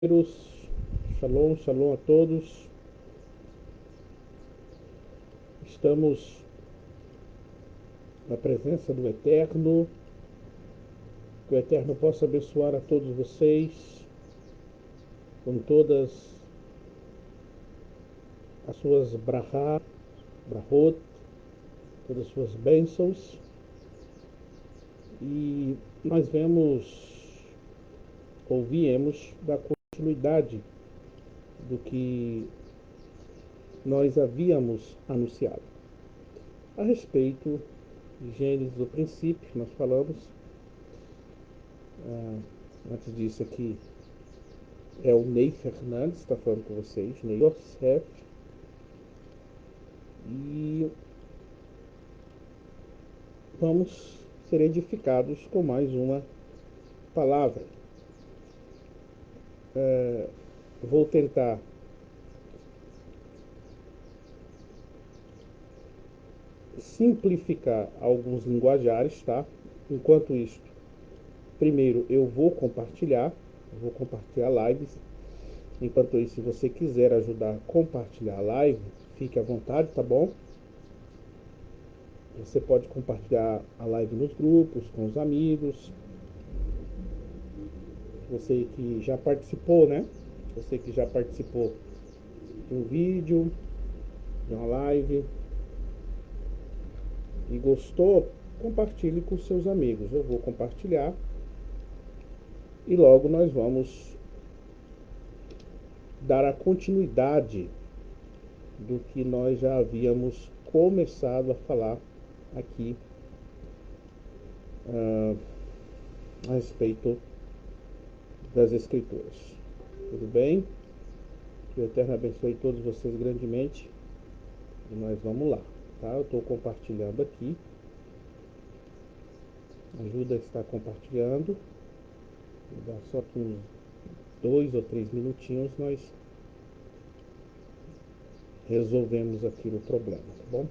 Shalom, shalom a todos. Estamos na presença do Eterno. Que o Eterno possa abençoar a todos vocês com todas as suas brahot, todas as suas bênçãos. E nós viemos dar continuidade do que nós havíamos anunciado. A respeito de Gênesis do princípio, nós falamos. Antes disso aqui é o Ney Fernandes, está falando com vocês, Ney Yosef. E vamos ser edificados com mais uma palavra. Vou tentar simplificar alguns linguajares, tá? Enquanto isso, primeiro eu vou compartilhar lives. Enquanto isso, se você quiser ajudar a compartilhar a live, fique à vontade, tá bom? Você pode compartilhar a live nos grupos, com os amigos. Você que já participou, né? Você que já participou de um vídeo, de uma live e gostou, compartilhe com seus amigos. Eu vou compartilhar e logo nós vamos dar a continuidade do que nós já havíamos começado a falar aqui a respeito das Escrituras. Tudo bem? Que o Eterno abençoe todos vocês grandemente. E nós vamos lá, tá? Eu estou compartilhando aqui. Ajuda a estar compartilhando. Dá só que uns 2 ou 3 minutinhos nós resolvemos aqui o problema, tá bom?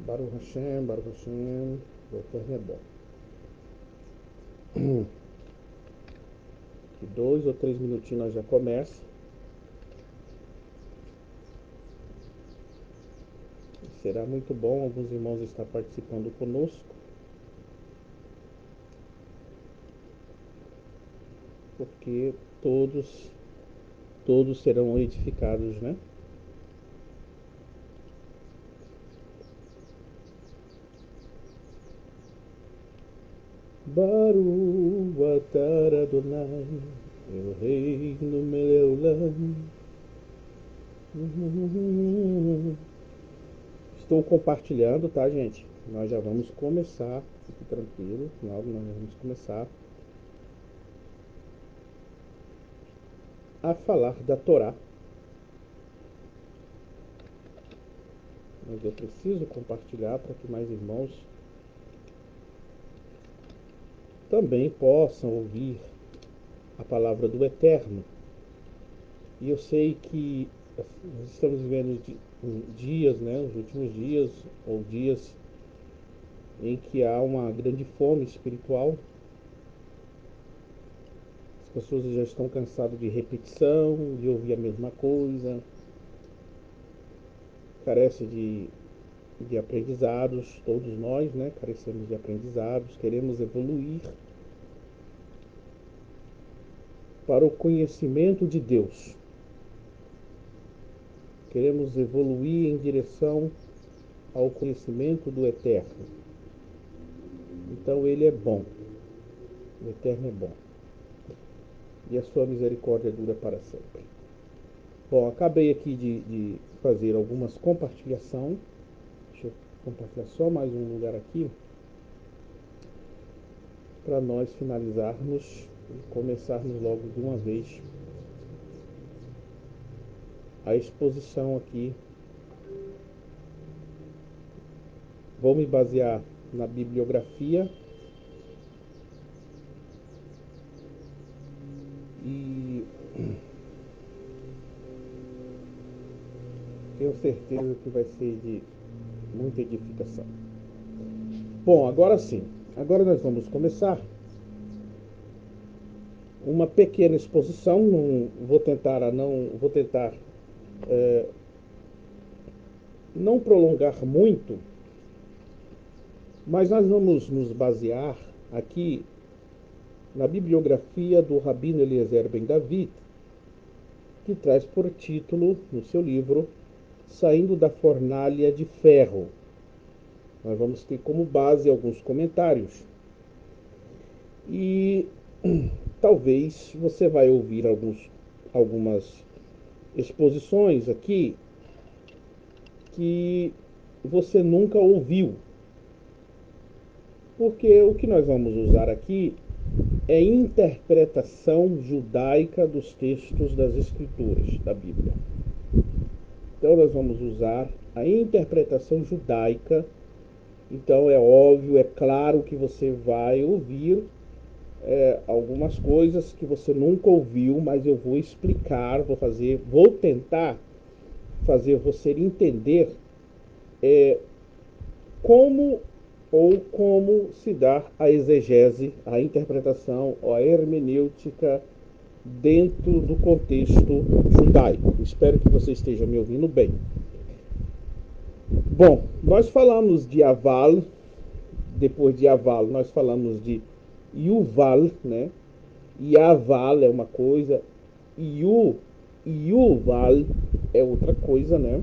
Baruch Hashem, o Eterno é bom. Que 2 ou 3 minutinhos nós já começa. Será muito bom alguns irmãos estar participando conosco, porque todos serão edificados, né? Baruch atar Adonai, Eloheinu melech olam. Estou compartilhando, tá, gente? Nós já vamos começar, fique tranquilo, logo nós vamos começar a falar da Torá. Mas eu preciso compartilhar para que mais irmãos também possam ouvir a palavra do Eterno. E eu sei que nós estamos vivendo dias, né, os últimos dias, ou dias em que há uma grande fome espiritual. As pessoas já estão cansadas de repetição, de ouvir a mesma coisa, carece de aprendizados, todos nós, né, carecemos de aprendizados, queremos evoluir para o conhecimento de Deus. Queremos evoluir em direção ao conhecimento do Eterno. Então ele é bom, o Eterno é bom, e a sua misericórdia dura para sempre. Bom, acabei aqui de fazer algumas compartilhações. Deixa eu compartilhar só mais um lugar aqui para nós finalizarmos e começarmos logo de uma vez a exposição aqui. Vou me basear na bibliografia e tenho certeza que vai ser de muita edificação. Bom, agora sim, agora nós vamos começar uma pequena exposição, vou tentar não prolongar muito, mas nós vamos nos basear aqui na bibliografia do Rabino Eliezer Ben David, que traz por título, no seu livro, Saindo da Fornalha de Ferro. Nós vamos ter como base alguns comentários. E talvez você vai ouvir algumas exposições aqui que você nunca ouviu. Porque o que nós vamos usar aqui é interpretação judaica dos textos das Escrituras, da Bíblia. Então nós vamos usar a interpretação judaica. Então é óbvio, é claro que você vai ouvir algumas coisas que você nunca ouviu, mas eu vou explicar, vou tentar fazer você entender como se dá a exegese, a interpretação ou a hermenêutica dentro do contexto judaico. Espero que você esteja me ouvindo bem. Bom, nós falamos de Aval, depois de Aval nós falamos de Yuval, né? Yaval é uma coisa, Yuval é outra coisa, né?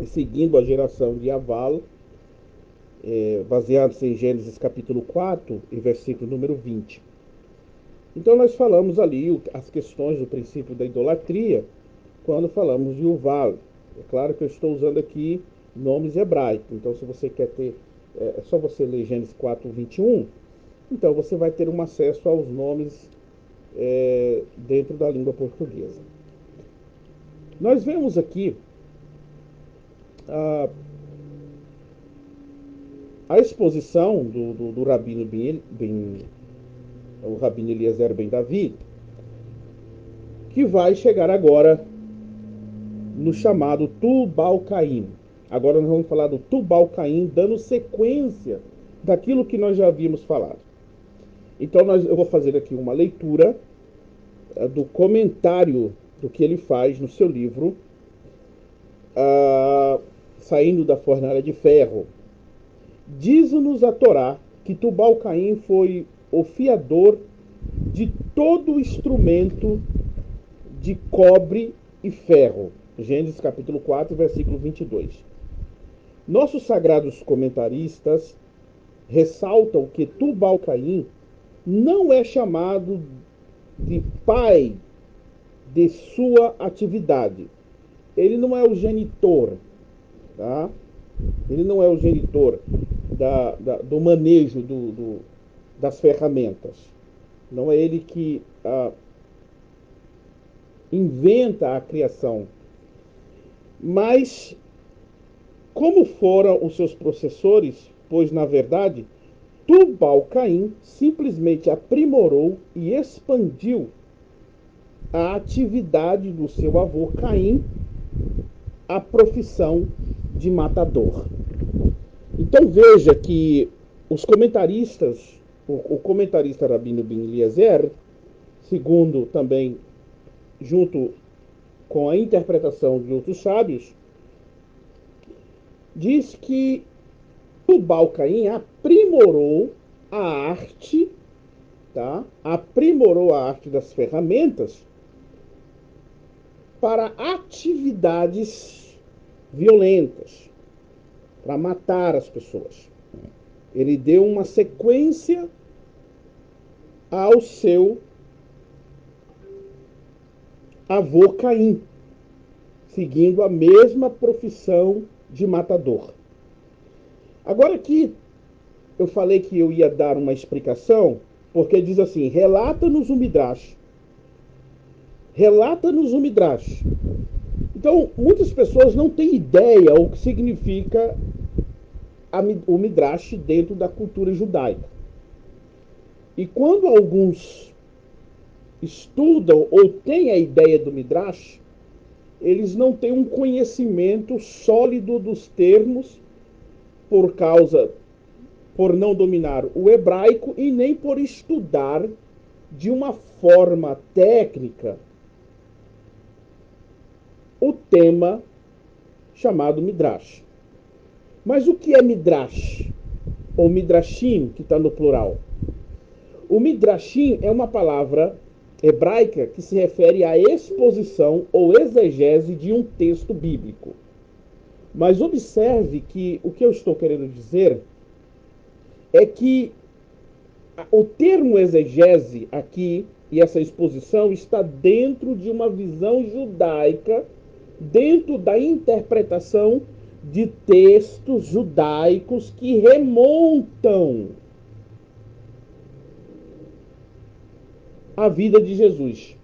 Seguindo a geração de Aval, baseados em Gênesis capítulo 4 e versículo número 20. Então nós falamos ali as questões do princípio da idolatria, quando falamos de Yuval. É claro que eu estou usando aqui nomes hebraicos, então se você quer ter, é só você ler Gênesis 4, 21, então você vai ter um acesso aos nomes dentro da língua portuguesa. Nós vemos aqui a exposição do Rabino o Rabino Eliezer Ben David, que vai chegar agora no chamado Tubal Caim. Agora nós vamos falar do Tubal Caim, dando sequência daquilo que nós já havíamos falado. Então eu vou fazer aqui uma leitura do comentário do que ele faz no seu livro Saindo da Fornalha de Ferro. Diz-nos a Torá que Tubal Caim foi o fiador de todo instrumento de cobre e ferro. Gênesis capítulo 4, versículo 22. Nossos sagrados comentaristas ressaltam que Tubal Caim não é chamado de pai de sua atividade. Ele não é o genitor, tá? Ele não é o genitor do manejo das ferramentas. Não é ele que inventa a criação. Mas, como foram os seus processores, pois, na verdade, Tubal Caim simplesmente aprimorou e expandiu a atividade do seu avô Caim, a profissão de matador. Então veja que os comentaristas, o comentarista Rabino Ben Eliezer, segundo também, junto com a interpretação de outros sábios, diz que Tubal Caim aprimorou a arte, tá? Aprimorou a arte das ferramentas para atividades violentas, para matar as pessoas. Ele deu uma sequência ao seu avô Caim, seguindo a mesma profissão de matador. Agora aqui, eu falei que eu ia dar uma explicação, porque diz assim, relata-nos o Midrash. Relata-nos o Midrash. Então, muitas pessoas não têm ideia o que significa o Midrash dentro da cultura judaica. E quando alguns estudam ou têm a ideia do Midrash, eles não têm um conhecimento sólido dos termos por não dominar o hebraico e nem por estudar de uma forma técnica o tema chamado Midrash. Mas o que é Midrash? Ou Midrashim, que está no plural? O Midrashim é uma palavra hebraica que se refere à exposição ou exegese de um texto bíblico. Mas observe que o que eu estou querendo dizer é que o termo exegese aqui e essa exposição está dentro de uma visão judaica, dentro da interpretação de textos judaicos que remontam à vida de Jesus.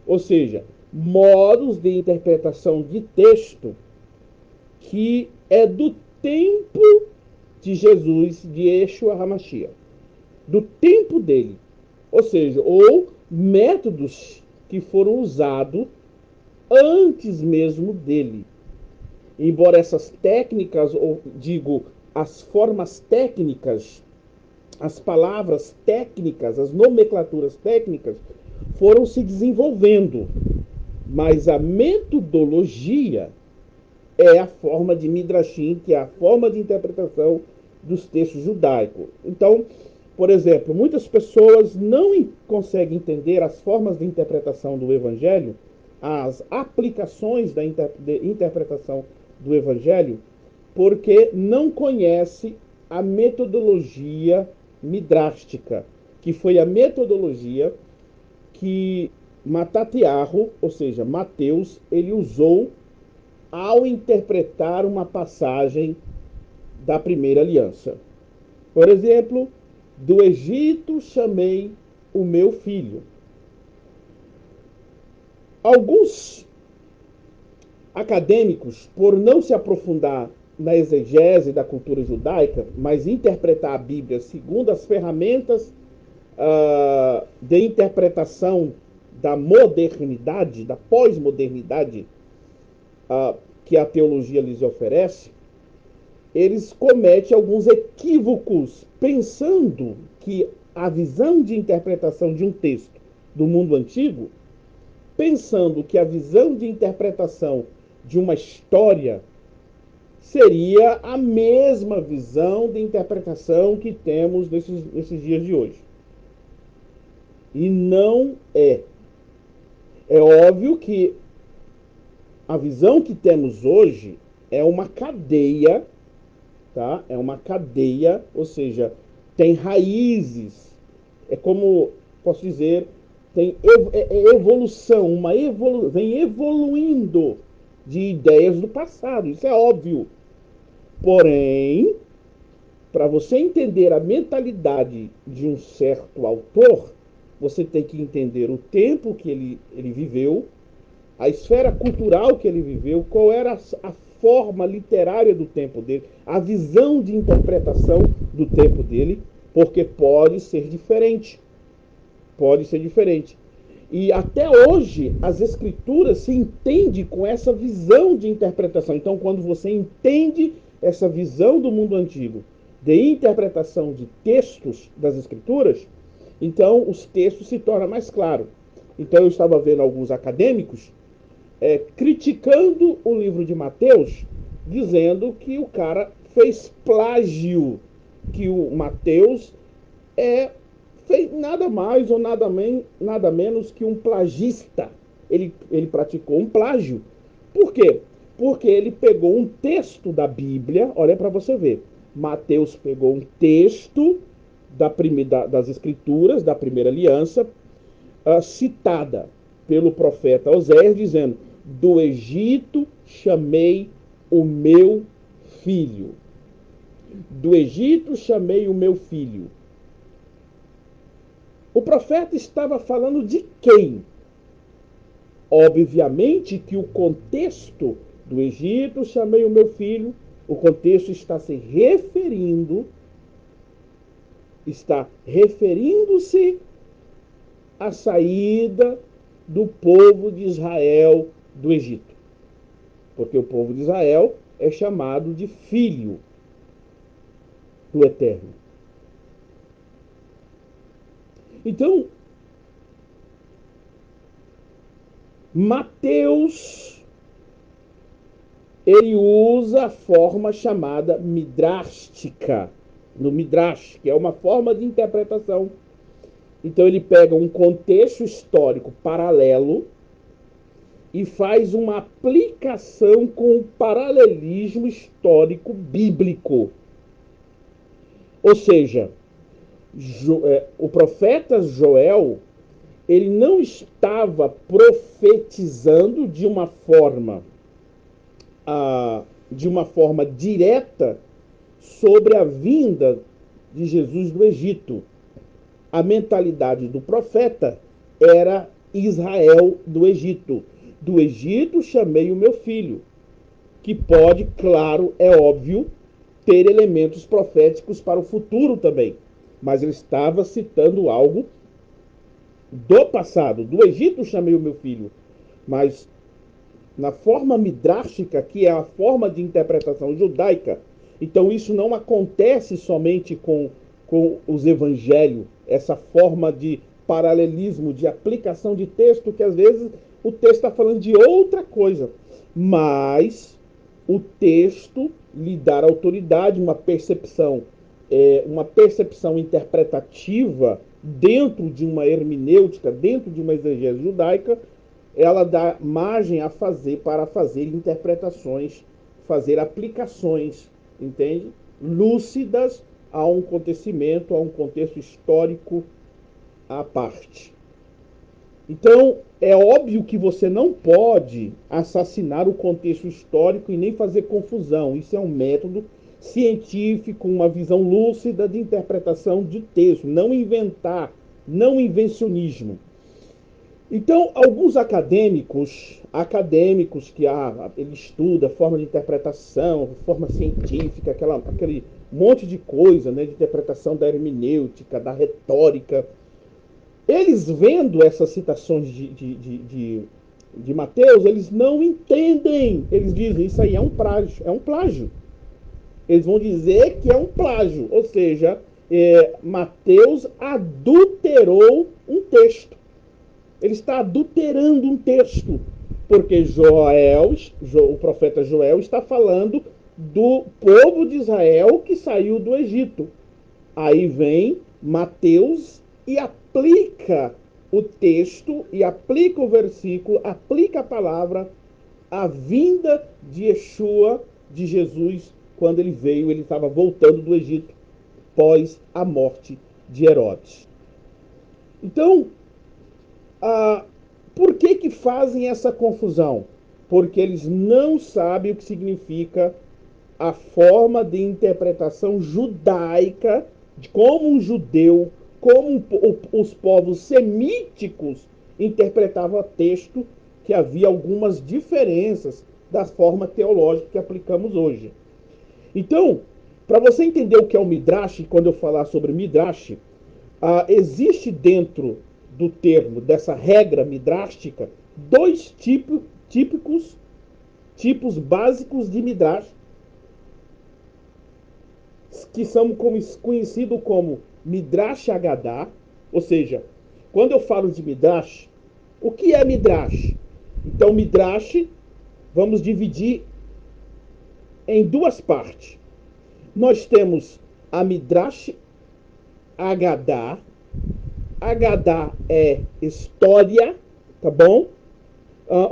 Ou seja, modos de interpretação de texto que é do tempo de Jesus, de Yeshua HaMashiach, do tempo dele. Ou seja, ou métodos que foram usados antes mesmo dele. Embora essas técnicas, ou digo, as formas técnicas, as palavras técnicas, as nomenclaturas técnicas foram se desenvolvendo, mas a metodologia é a forma de Midrashim, que é a forma de interpretação dos textos judaicos. Então, por exemplo, muitas pessoas não conseguem entender as formas de interpretação do Evangelho, as aplicações da interpretação do Evangelho, porque não conhece a metodologia midrástica, que foi a metodologia que Matatiarro, ou seja, Mateus, ele usou ao interpretar uma passagem da primeira aliança. Por exemplo, do Egito chamei o meu filho. Alguns acadêmicos, por não se aprofundar na exegese da cultura judaica, mas interpretar a Bíblia segundo as ferramentas de interpretação da modernidade, da pós-modernidade que a teologia lhes oferece, eles cometem alguns equívocos pensando que a visão de interpretação de um texto do mundo antigo, pensando que a visão de interpretação de uma história seria a mesma visão de interpretação que temos nesses dias de hoje. E não é. É óbvio que a visão que temos hoje é uma cadeia, tá? É uma cadeia, ou seja, tem raízes. É como, posso dizer, tem evolução, vem evoluindo de ideias do passado, isso é óbvio. Porém, para você entender a mentalidade de um certo autor, você tem que entender o tempo que ele viveu, a esfera cultural que ele viveu, qual era a forma literária do tempo dele, a visão de interpretação do tempo dele, porque pode ser diferente. Pode ser diferente. E até hoje, as escrituras se entendem com essa visão de interpretação. Então, quando você entende essa visão do mundo antigo, de interpretação de textos das escrituras, então os textos se tornam mais claros. Então, eu estava vendo alguns acadêmicos criticando o livro de Mateus, dizendo que o cara fez plágio, que o Mateus fez nada mais ou nada menos que um plagista. Ele praticou um plágio. Por quê? Porque ele pegou um texto da Bíblia, olha para você ver. Mateus pegou um texto das Escrituras, da primeira aliança, citada pelo profeta Oséias, dizendo: do Egito chamei o meu filho. Do Egito chamei o meu filho. O profeta estava falando de quem? Obviamente que o contexto do Egito chamei o meu filho, o contexto está referindo-se à saída do povo de Israel do Egito. Porque o povo de Israel é chamado de filho do Eterno. Então, Mateus, ele usa a forma chamada midrástica, no midrash, que é uma forma de interpretação. Então ele pega um contexto histórico paralelo e faz uma aplicação com o paralelismo histórico bíblico. Ou seja, o profeta Joel, ele não estava profetizando de uma forma direta sobre a vinda de Jesus do Egito. A mentalidade do profeta era Israel do Egito. Do Egito chamei o meu filho, que pode, claro, é óbvio, ter elementos proféticos para o futuro também. Mas ele estava citando algo do passado. Do Egito chamei o meu filho. Mas na forma midrástica, que é a forma de interpretação judaica, então isso não acontece somente com os evangelhos, essa forma de paralelismo, de aplicação de texto, que às vezes o texto está falando de outra coisa, mas o texto lhe dá autoridade, uma percepção interpretativa dentro de uma hermenêutica, dentro de uma exegese judaica, ela dá margem para fazer interpretações, fazer aplicações, entende? Lúcidas a um acontecimento, a um contexto histórico à parte. Então, é óbvio que você não pode assassinar o contexto histórico e nem fazer confusão. Isso é um método científico, uma visão lúcida de interpretação de texto. Não inventar, não invencionismo. Então, alguns acadêmicos que ele estuda forma de interpretação, forma científica, aquele monte de coisa, né, de interpretação da hermenêutica, da retórica, eles vendo essas citações de Mateus, eles não entendem. Eles dizem, isso aí é um plágio. Eles vão dizer que é um plágio, ou seja, Mateus adulterou um texto. Ele está adulterando um texto, porque o profeta Joel está falando do povo de Israel que saiu do Egito. Aí vem Mateus e aplica o texto, e aplica o versículo, aplica a palavra à vinda de Yeshua, de Jesus, quando ele veio, ele estava voltando do Egito, pós a morte de Herodes. Então, por que fazem essa confusão? Porque eles não sabem o que significa a forma de interpretação judaica, de como um judeu, como os povos semíticos interpretavam o texto, que havia algumas diferenças da forma teológica que aplicamos hoje. Então, para você entender o que é o Midrash, quando eu falar sobre Midrash, existe dentro do termo, dessa regra midrástica, dois tipos básicos de Midrash, que são conhecidos como Midrash Agadá, ou seja, quando eu falo de Midrash, o que é Midrash? Então, Midrash, vamos dividir em duas partes. Nós temos a Midrash Agadá. Agadá é história, tá bom?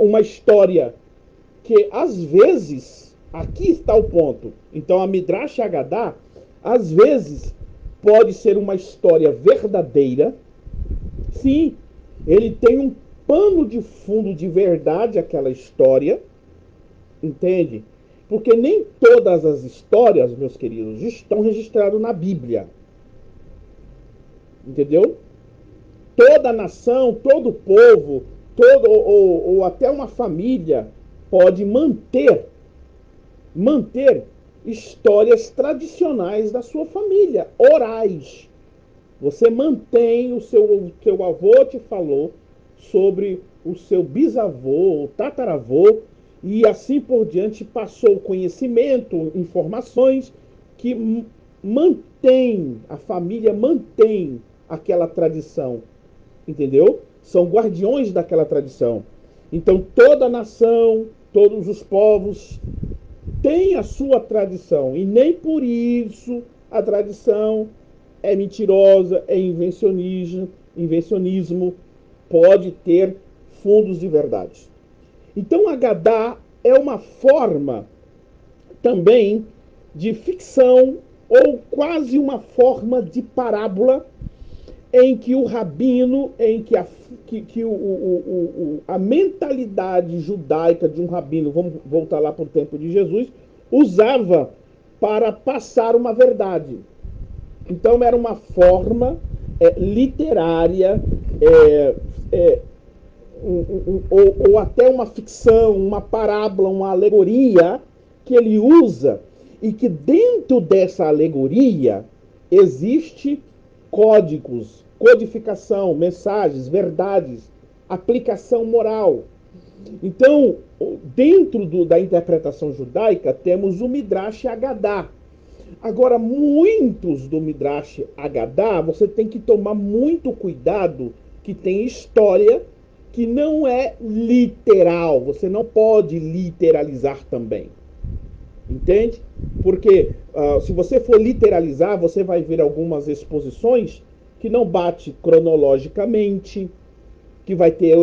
Uma história que, às vezes, aqui está o ponto. Então, a Midrash Agadá, às vezes, pode ser uma história verdadeira. Sim, ele tem um pano de fundo de verdade, aquela história. Entende? Porque nem todas as histórias, meus queridos, estão registradas na Bíblia. Entendeu? Toda nação, todo povo, ou até uma família pode manter histórias tradicionais da sua família, orais. Você mantém o seu avô te falou sobre o seu bisavô, o tataravô, e assim por diante passou conhecimento, informações que a família mantém aquela tradição. Entendeu? São guardiões daquela tradição. Então toda nação, todos os povos têm a sua tradição, e nem por isso a tradição é mentirosa, é invencionismo, pode ter fundos de verdade. Então Agadá é uma forma também de ficção, ou quase uma forma de parábola, em que o rabino, em que a mentalidade judaica de um rabino, vamos voltar lá para o tempo de Jesus, usava para passar uma verdade. Então era uma forma literária, ou até uma ficção, uma parábola, uma alegoria que ele usa, e que dentro dessa alegoria existe códigos, codificação, mensagens, verdades, aplicação moral. Então, dentro da interpretação judaica, temos o Midrash Agadá. Agora, muitos do Midrash Agadá, você tem que tomar muito cuidado, que tem história que não é literal. Você não pode literalizar também. Entende? Porque se você for literalizar, você vai ver algumas exposições que não bate cronologicamente, que vai ter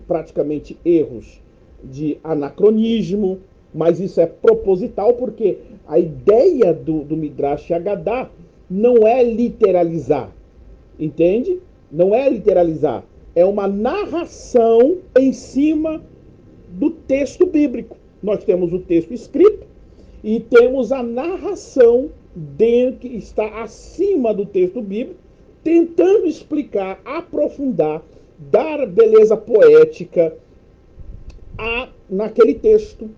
praticamente erros de anacronismo, mas isso é proposital, porque a ideia do Midrash Agadá não é literalizar, entende? Não é literalizar, é uma narração em cima do texto bíblico. Nós temos o texto escrito e temos a narração que está acima do texto bíblico, tentando explicar, aprofundar, dar beleza poética naquele texto,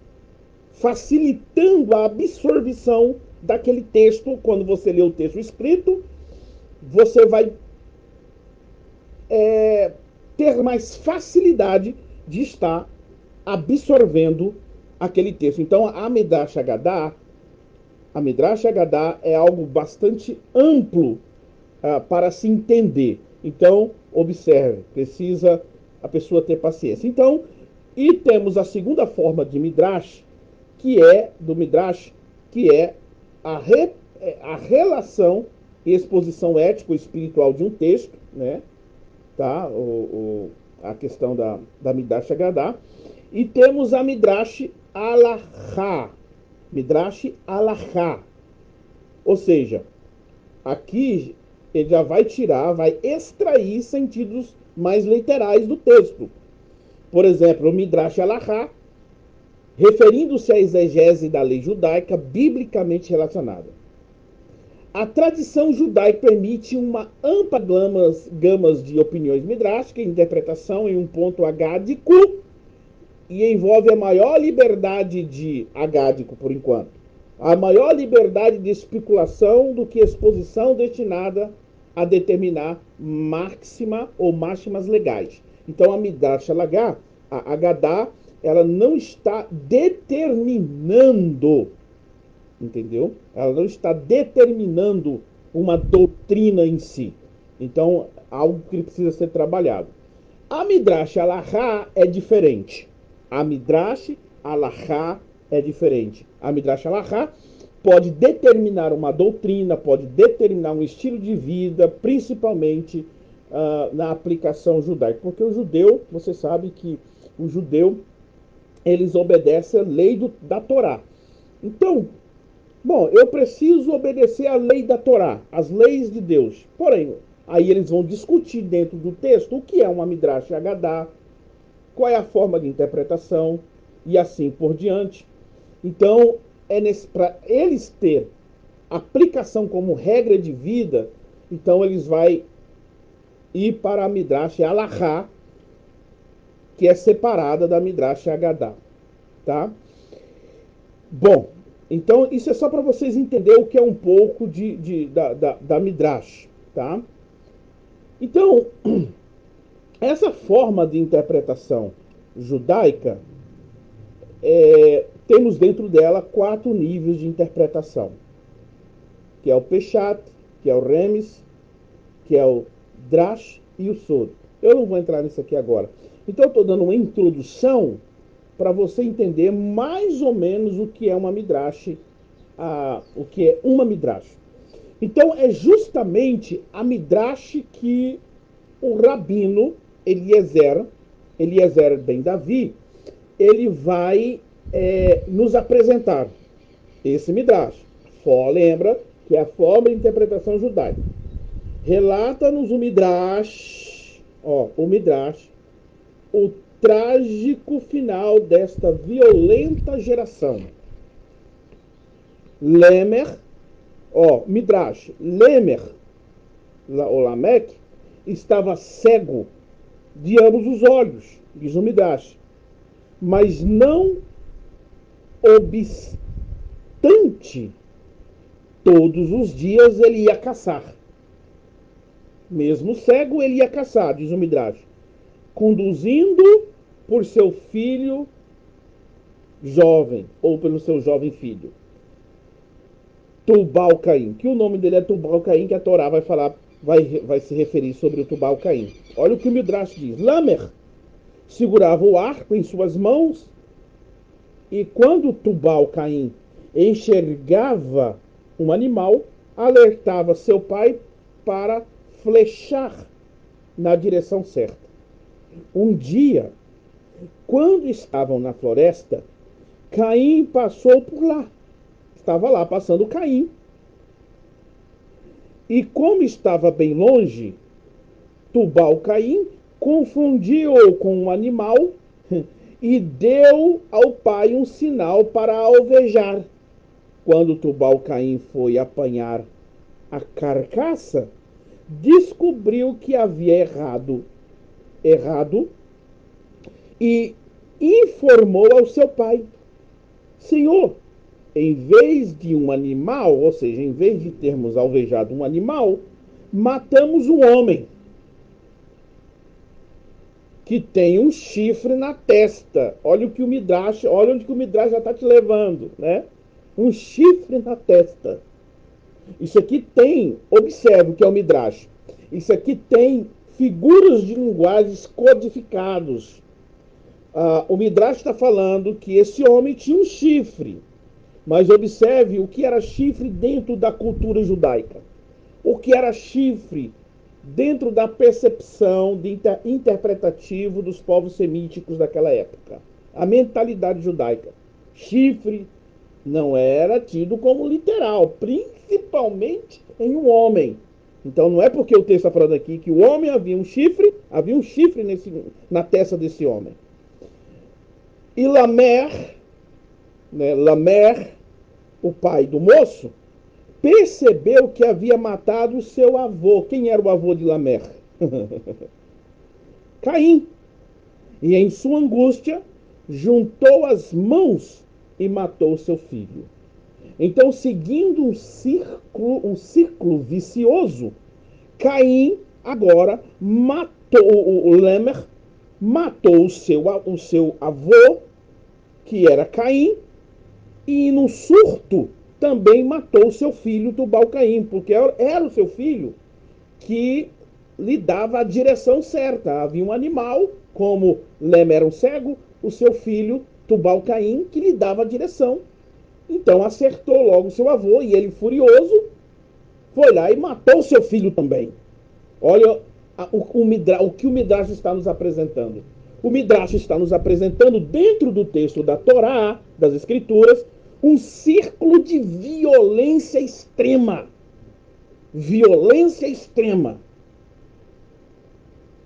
facilitando a absorção daquele texto. Quando você lê o texto escrito, você vai ter mais facilidade de estar absorvendo aquele texto. Então, a Midrash Agadá é algo bastante amplo para se entender. Então, observe, precisa a pessoa ter paciência. Então, e temos a segunda forma de Midrash, que é a relação e exposição ético-espiritual de um texto, né? Tá? A questão da Midrash Agadá. E temos a Midrash Alahá. Midrash Alahá. Ou seja, aqui ele já vai extrair sentidos mais literais do texto. Por exemplo, o Midrash Alahá, referindo-se à exegese da lei judaica biblicamente relacionada. A tradição judaica permite uma ampla gama de opiniões midráshicas, interpretação em um ponto agádico, e envolve a maior liberdade de agádico, por enquanto, a maior liberdade de especulação do que exposição destinada a determinar máxima ou máximas legais. Então a Midrash Agadá, ela não está determinando, entendeu? Ela não está determinando uma doutrina em si. Então, algo que precisa ser trabalhado. A Midrash Alahá é diferente. A Midrash Alahá é diferente. A Midrash Alahá pode determinar uma doutrina, pode determinar um estilo de vida, principalmente na aplicação judaica. Porque o judeu, você sabe que o judeu, eles obedecem a lei da Torá. Então, bom, eu preciso obedecer a lei da Torá, as leis de Deus. Porém, aí eles vão discutir dentro do texto o que é uma Midrash Agadá, qual é a forma de interpretação e assim por diante. Então, para eles ter aplicação como regra de vida, então eles vão ir para a Midrash Alahá, que é separada da Midrash Agadá, tá? Bom, então isso é só para vocês entenderem o que é um pouco da Midrash, tá? Então, essa forma de interpretação judaica, temos dentro dela 4 níveis de interpretação, que é o Peshat, que é o Remes, que é o Drash e o Sod. Eu não vou entrar nisso aqui agora. Então eu estou dando uma introdução para você entender mais ou menos o que é uma midrash, o que é uma midrash. Então é justamente a midrash que o rabino Eliezer ben Davi, ele vai nos apresentar esse midrash. Lembra que é a forma de interpretação judaica. Relata-nos o midrash, o trágico final desta violenta geração. Lemer, midrash, Lemer, o Lameque, estava cego de ambos os olhos, diz o midrash, mas não obstante, todos os dias ele ia caçar. Mesmo cego, ele ia caçar, diz o midrash, conduzindo por seu filho jovem, ou pelo seu jovem filho, Tubal-Caim, que o nome dele é Tubal-Caim, que a Torá vai falar, vai se referir sobre o Tubal-Caim. Olha o que o midrash diz. Lamer segurava o arco em suas mãos, e quando Tubal-Caim enxergava um animal, alertava seu pai para flechar na direção certa. Um dia, quando estavam na floresta, Caim passou por lá. Estava lá passando Caim. E como estava bem longe, Tubal-Caim confundiu-o com um animal e deu ao pai um sinal para alvejar. Quando Tubal-Caim foi apanhar a carcaça, descobriu que havia errado e informou ao seu pai: Senhor, em vez de um animal, ou seja, em vez de termos alvejado um animal, matamos um homem que tem um chifre na testa. Olha onde que o Midrash já está te levando, né? Um chifre na testa. Isso aqui tem, observe o que é o Midrash. Isso aqui tem figuras de linguagens codificados. O Midrash está falando que esse homem tinha um chifre. Mas observe o que era chifre dentro da cultura judaica. O que era chifre dentro da percepção interpretativo dos povos semíticos daquela época. A mentalidade judaica. Chifre não era tido como literal, principalmente em um homem. Então não é porque o texto está falando aqui que o homem havia um chifre na testa desse homem. E Lamer, o pai do moço, percebeu que havia matado o seu avô. Quem era o avô de Lamer? Caim. E em sua angústia, juntou as mãos e matou seu filho. Então, seguindo um círculo vicioso, Caim agora matou o Lemer, matou o seu avô, que era Caim, e no surto também matou seu filho Tubal-Caim, porque era o seu filho que lhe dava a direção certa. Havia um animal, como Lemer era um cego, o seu filho Tubal-Caim que lhe dava a direção. Então acertou logo seu avô, e ele, furioso, foi lá e matou seu filho também. Olha o que o Midrash está nos apresentando. O Midrash está nos apresentando, dentro do texto da Torá, das Escrituras, um círculo de violência extrema. Violência extrema.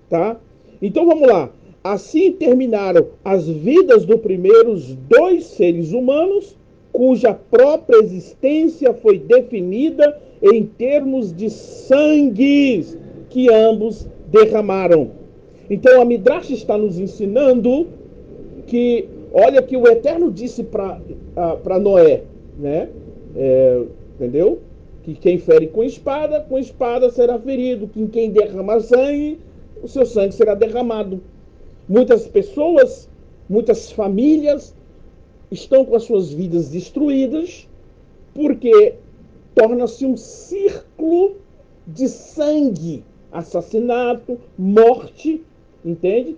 Tá? Então vamos lá. Assim terminaram as vidas dos primeiros 2 seres humanos, cuja própria existência foi definida em termos de sangues que ambos derramaram. Então a Midrash está nos ensinando que, olha, que o Eterno disse para Noé, né? Entendeu? Que quem fere com espada será ferido. Que quem derrama sangue, o seu sangue será derramado. Muitas pessoas, muitas famílias estão com as suas vidas destruídas porque torna-se um círculo de sangue, assassinato, morte, entende?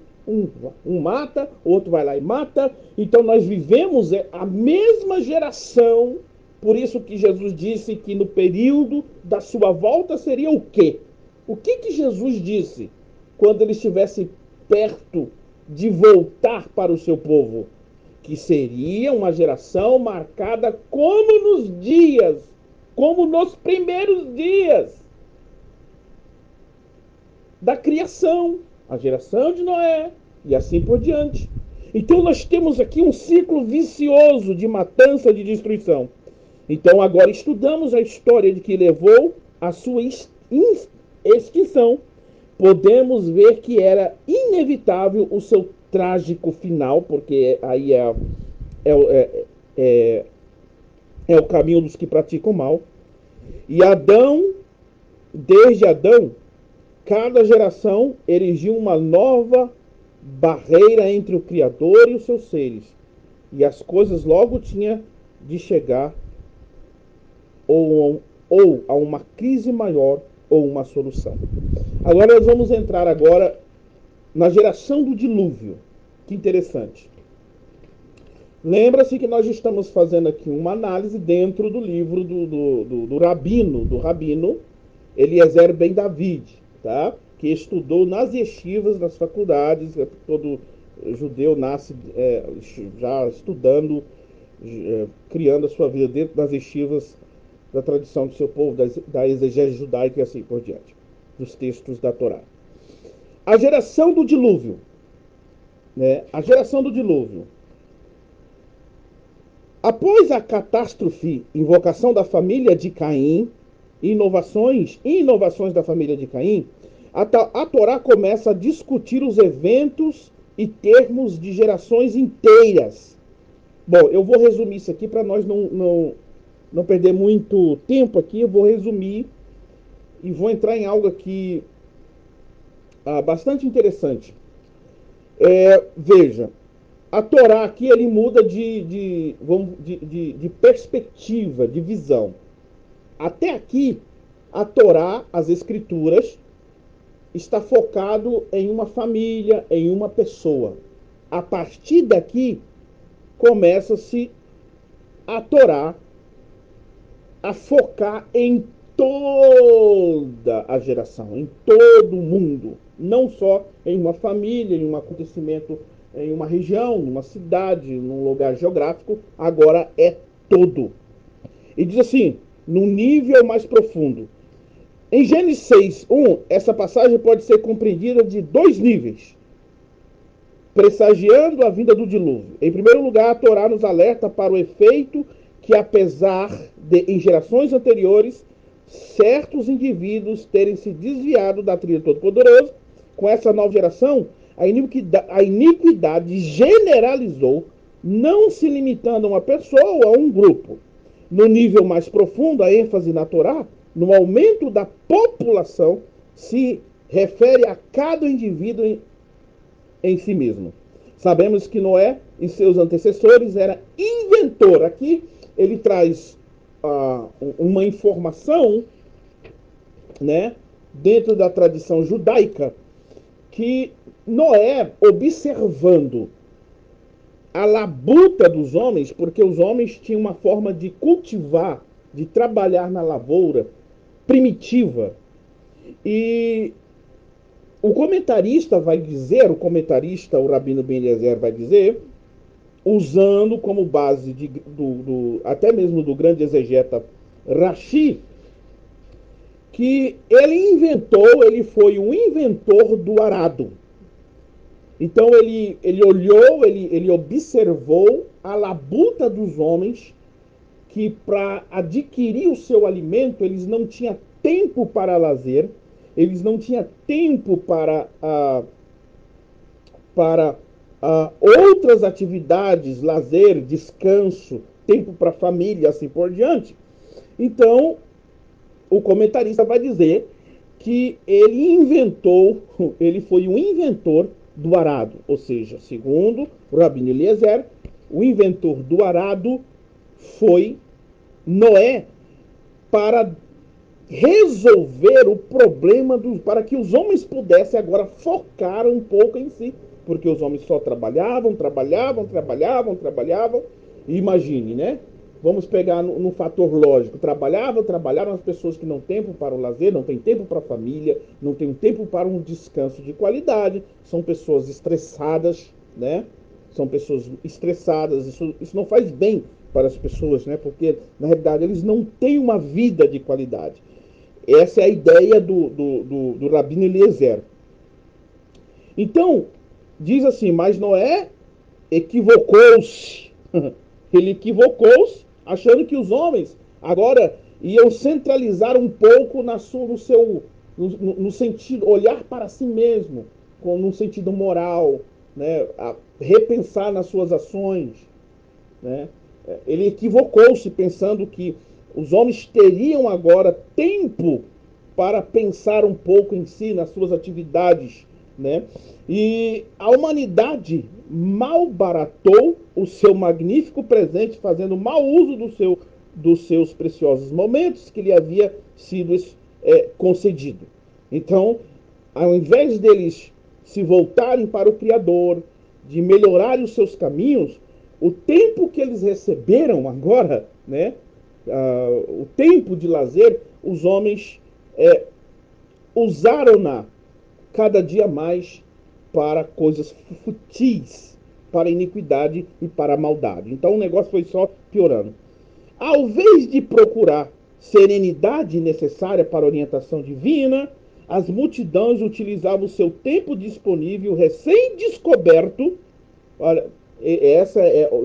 Um mata, outro vai lá e mata. Então nós vivemos a mesma geração. Por isso que Jesus disse que no período da sua volta seria o quê? O que Jesus disse quando ele estivesse perto de voltar para o seu povo? Que seria uma geração marcada como nos primeiros dias da criação, a geração de Noé e assim por diante. Então nós temos aqui um ciclo vicioso de matança, de destruição. Então agora estudamos a história de que levou à sua extinção. Podemos ver que era inevitável o seu trágico final, porque aí é o caminho dos que praticam mal. E desde Adão, cada geração erigiu uma nova barreira entre o Criador e os seus seres. E as coisas logo tinham de chegar ou a uma crise maior ou uma solução. Agora nós vamos entrar na geração do dilúvio. Que interessante. Lembra-se que nós estamos fazendo aqui uma análise dentro do livro do rabino Eliezer Ben David, tá? Que estudou nas yeshivas, nas faculdades. Todo judeu nasce já estudando, criando a sua vida dentro das yeshivas, da tradição do seu povo, da exegese judaica e assim por diante, dos textos da Torá. A geração do dilúvio, né? A geração do dilúvio. Após a catástrofe, invocação da família de Caim, inovações da família de Caim, a Torá começa a discutir os eventos e termos de gerações inteiras. Bom, eu vou resumir isso aqui para nós não perder muito tempo aqui. Eu vou resumir e vou entrar em algo aqui bastante interessante. Veja, a Torá aqui ele muda de perspectiva, de visão. Até aqui, a Torá, as Escrituras, está focado em uma família, em uma pessoa. A partir daqui, começa-se a Torá a focar em toda a geração, em todo o mundo. Não só em uma família, em um acontecimento, em uma região, numa cidade, num lugar geográfico. Agora é todo. E diz assim, num nível mais profundo. Em Gênesis 6:1, essa passagem pode ser compreendida de dois níveis, pressagiando a vinda do dilúvio. Em primeiro lugar, a Torá nos alerta para o efeito que, apesar de, em gerações anteriores, certos indivíduos terem se desviado da trilha do Todo-Poderoso, com essa nova geração, a iniquidade generalizou, não se limitando a uma pessoa ou a um grupo. No nível mais profundo, a ênfase na Torá, no aumento da população, se refere a cada indivíduo em si mesmo. Sabemos que Noé e seus antecessores era inventor. Aqui ele traz uma informação, né, dentro da tradição judaica, que Noé, observando a labuta dos homens, porque os homens tinham uma forma de cultivar, de trabalhar na lavoura primitiva. E o comentarista vai dizer, o Rabino Ben Eliezer vai dizer, usando como base até mesmo do grande exegeta Rashi, que ele foi um inventor do arado. Então ele olhou, ele observou a labuta dos homens, que para adquirir o seu alimento eles não tinham tempo para lazer, eles não tinham tempo para outras atividades, lazer, descanso, tempo para a família, assim por diante. Então, o comentarista vai dizer que ele foi um inventor do arado, ou seja, segundo o Rabino Eliezer, o inventor do arado foi Noé, para resolver o problema para que os homens pudessem agora focar um pouco em si, porque os homens só trabalhavam. E imagine, né? Vamos pegar no fator lógico. Trabalharam as pessoas que não têm tempo para o lazer, não têm tempo para a família, não têm tempo para um descanso de qualidade. São pessoas estressadas, né? São pessoas estressadas. Isso não faz bem para as pessoas, né? Porque, na realidade, eles não têm uma vida de qualidade. Essa é a ideia do Rabino Eliezer. Então, diz assim, mas Noé equivocou-se. Ele equivocou-se, achando que os homens agora iam centralizar um pouco no sentido, olhar para si mesmo, no sentido moral, né? A repensar nas suas ações, né? Ele equivocou-se pensando que os homens teriam agora tempo para pensar um pouco em si, nas suas atividades, né? E a humanidade malbaratou o seu magnífico presente, fazendo mau uso dos seus preciosos momentos que lhe havia sido concedido. Então, ao invés deles se voltarem para o Criador, de melhorarem os seus caminhos, o tempo que eles receberam agora, né, o tempo de lazer, os homens usaram-na cada dia mais para coisas futis, para a iniquidade e para a maldade. Então o negócio foi só piorando. Ao invés de procurar serenidade necessária para a orientação divina, as multidões utilizavam o seu tempo disponível recém-descoberto. Olha,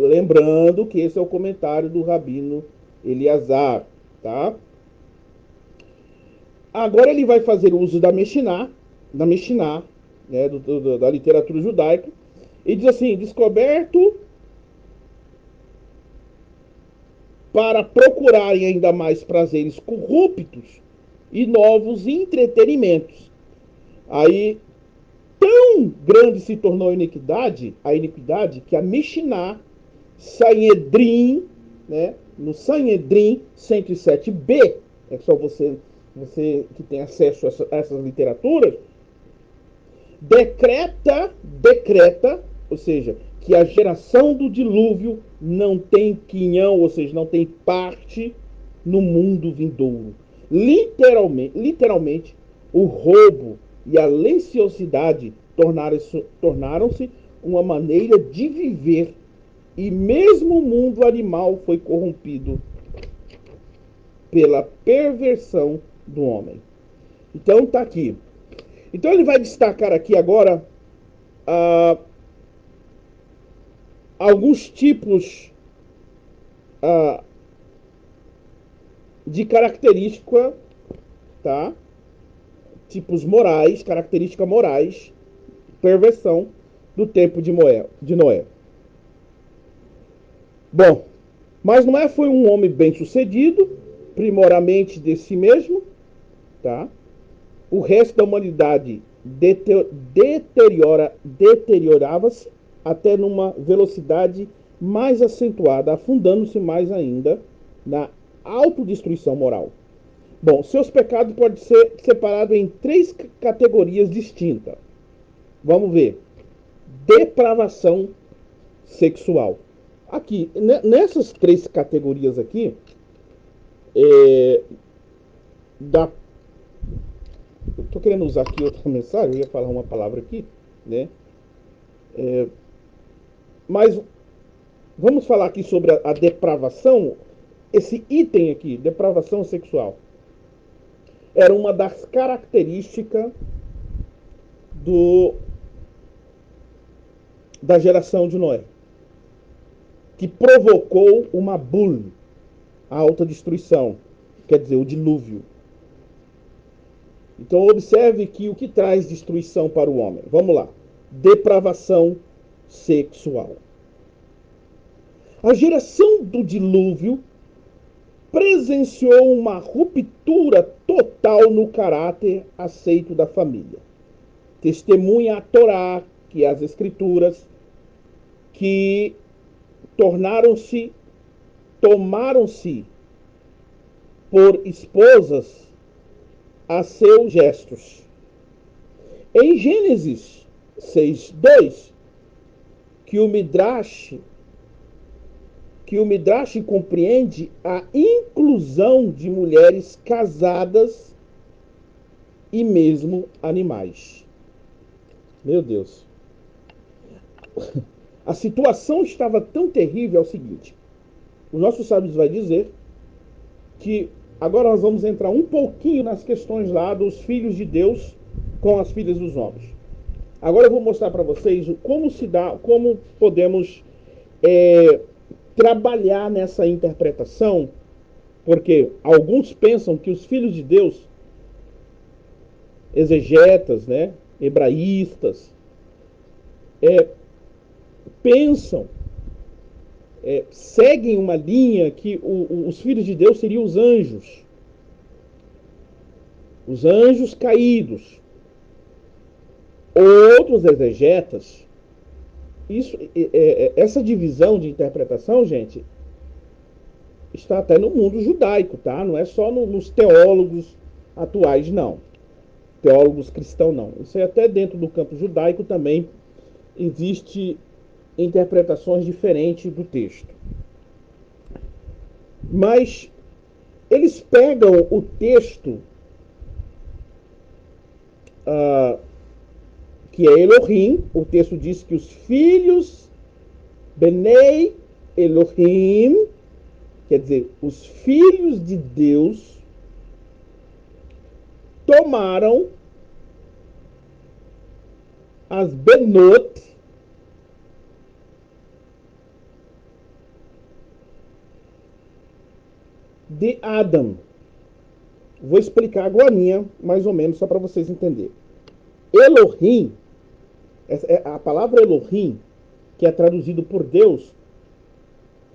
lembrando que esse é o comentário do Rabino Eleazar, tá? Agora ele vai fazer uso da Mishnah, né, da literatura judaica, e diz assim, descoberto para procurarem ainda mais prazeres corruptos e novos entretenimentos. Aí, tão grande se tornou a iniquidade que a Mishnah, Sanhedrin, né, no Sanhedrin 107b, é só você que tem acesso a essas literaturas, decreta, ou seja, que a geração do dilúvio não tem quinhão, ou seja, não tem parte no mundo vindouro. Literalmente, o roubo e a lenciosidade tornaram-se uma maneira de viver, e mesmo o mundo animal foi corrompido pela perversão do homem. Então tá aqui. Então ele vai destacar aqui agora alguns tipos de característica, tá? Tipos morais, características morais, perversão do tempo de Noé. Bom, mas Noé foi um homem bem-sucedido, primoramente de si mesmo, tá? O resto da humanidade deteriorava-se até numa velocidade mais acentuada, afundando-se mais ainda na autodestruição moral. Bom, seus pecados podem ser separados em 3 categorias distintas. Vamos ver. Depravação sexual. Aqui, nessas 3 categorias aqui, eu estou querendo usar aqui outra mensagem, eu ia falar uma palavra aqui, né? Mas vamos falar aqui sobre a depravação. Esse item aqui, depravação sexual, era uma das características da geração de Noé, que provocou uma bula, a autodestruição, quer dizer, o dilúvio. Então observe que o que traz destruição para o homem. Vamos lá. Depravação sexual. A geração do dilúvio presenciou uma ruptura total no caráter aceito da família. Testemunha a Torá, que é as escrituras, que tomaram-se por esposas a seus gestos. Em Gênesis 6:2, que o Midrash compreende a inclusão de mulheres casadas e mesmo animais. Meu Deus. A situação estava tão terrível, é o seguinte. Os nossos sábios vai dizer que agora nós vamos entrar um pouquinho nas questões lá dos filhos de Deus com as filhas dos homens. Agora eu vou mostrar para vocês como se dá, como podemos trabalhar nessa interpretação, porque alguns pensam que os filhos de Deus, exegetas, né, hebraístas, pensam, seguem uma linha que os filhos de Deus seriam os anjos caídos. Outros exegetas, essa divisão de interpretação, gente, está até no mundo judaico, tá? Não é só nos teólogos atuais, não. Teólogos cristãos, não. Isso é até dentro do campo judaico também existe interpretações diferentes do texto. Mas eles pegam o texto que é Elohim. O texto diz que os filhos Benei Elohim, quer dizer, os filhos de Deus, tomaram as Benot de Adam. Vou explicar agora, mais ou menos, só para vocês entenderem. Elohim, a palavra Elohim, que é traduzido por Deus,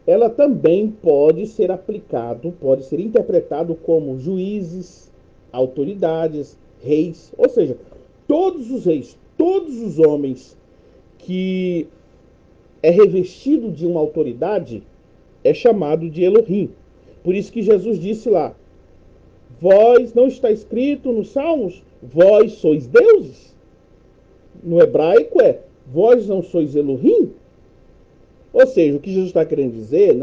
ela também pode ser aplicado, pode ser interpretado como juízes, autoridades, reis, ou seja, todos os reis, todos os homens que é revestido de uma autoridade é chamado de Elohim. Por isso que Jesus disse lá, vós, não está escrito nos Salmos, vós sois deuses? No hebraico vós não sois Elohim? Ou seja, o que Jesus está querendo dizer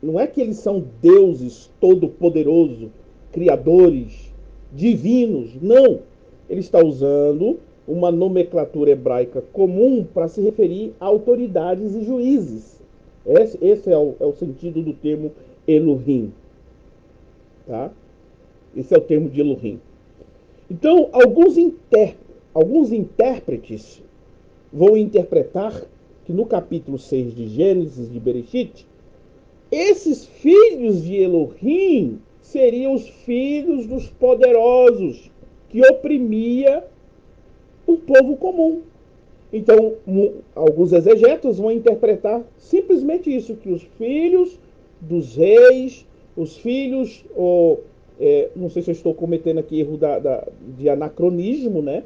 não é que eles são deuses todo-poderosos, criadores, divinos. Não. Ele está usando uma nomenclatura hebraica comum para se referir a autoridades e juízes. Esse é o sentido do termo Elohim. Tá? Esse é o termo de Elohim. Então, alguns intérpretes vão interpretar que no capítulo 6 de Gênesis, de Bereshit, esses filhos de Elohim seriam os filhos dos poderosos que oprimia o povo comum. Então, alguns exegetas vão interpretar simplesmente isso, que os filhos dos reis, os filhos, não sei se eu estou cometendo aqui erro de anacronismo, né?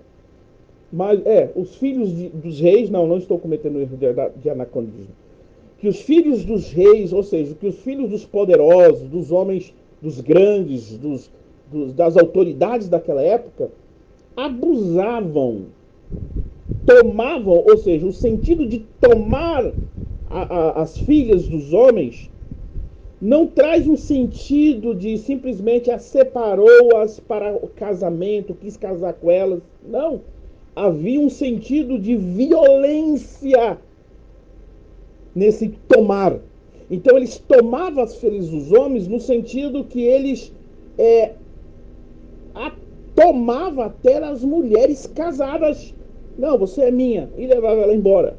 Mas, os filhos dos reis, não estou cometendo erro de anacronismo. Que os filhos dos reis, ou seja, que os filhos dos poderosos, dos homens, dos grandes, das autoridades daquela época, abusavam, tomavam, ou seja, o sentido de tomar as filhas dos homens não traz um sentido de simplesmente as separou-as para o casamento, quis casar com elas. Não. Havia um sentido de violência nesse tomar. Então eles tomavam as filhas dos homens no sentido que eles tomavam até as mulheres casadas. Não, você é minha. E levava ela embora.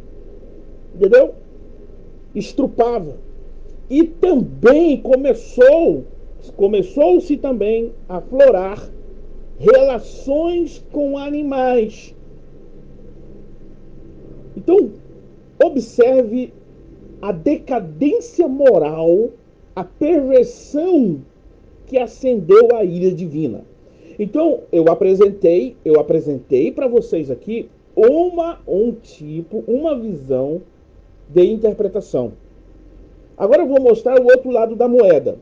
Entendeu? Estrupava. E também começou-se também a aflorar relações com animais. Então, observe a decadência moral, a perversão que acendeu a ira divina. Então, eu apresentei para vocês aqui uma visão de interpretação. Agora eu vou mostrar o outro lado da moeda.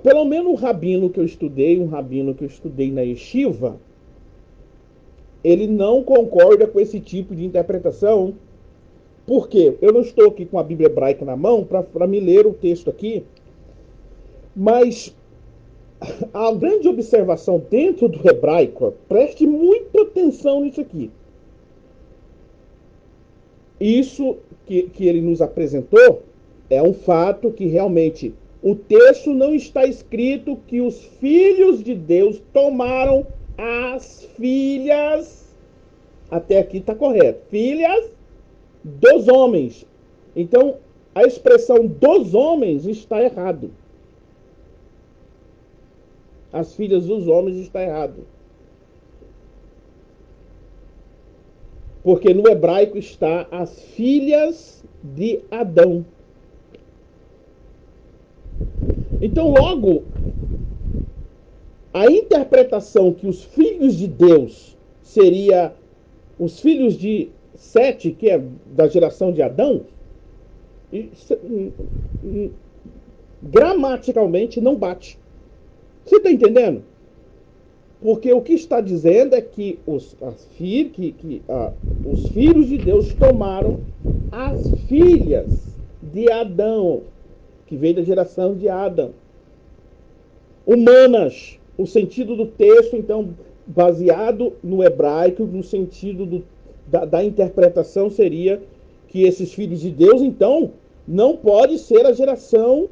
Pelo menos um rabino que eu estudei na yeshiva, ele não concorda com esse tipo de interpretação. Por quê? Eu não estou aqui com a Bíblia hebraica na mão para me ler o texto aqui, mas a grande observação dentro do hebraico, preste muita atenção nisso aqui. Isso que ele nos apresentou é um fato que realmente o texto não está escrito que os filhos de Deus tomaram as filhas, até aqui está correto, filhas dos homens. Então, a expressão dos homens está errado. As filhas dos homens está errado. Porque no hebraico está as filhas de Adão. Então, logo, a interpretação que os filhos de Deus seria os filhos de Sete, que é da geração de Adão, gramaticalmente não bate. Você está entendendo? Porque o que está dizendo é que os filhos de Deus tomaram as filhas de Adão, que veio da geração de Adão. Humanas. O sentido do texto, então, baseado no hebraico, no sentido da interpretação, seria que esses filhos de Deus, então, não pode ser a geração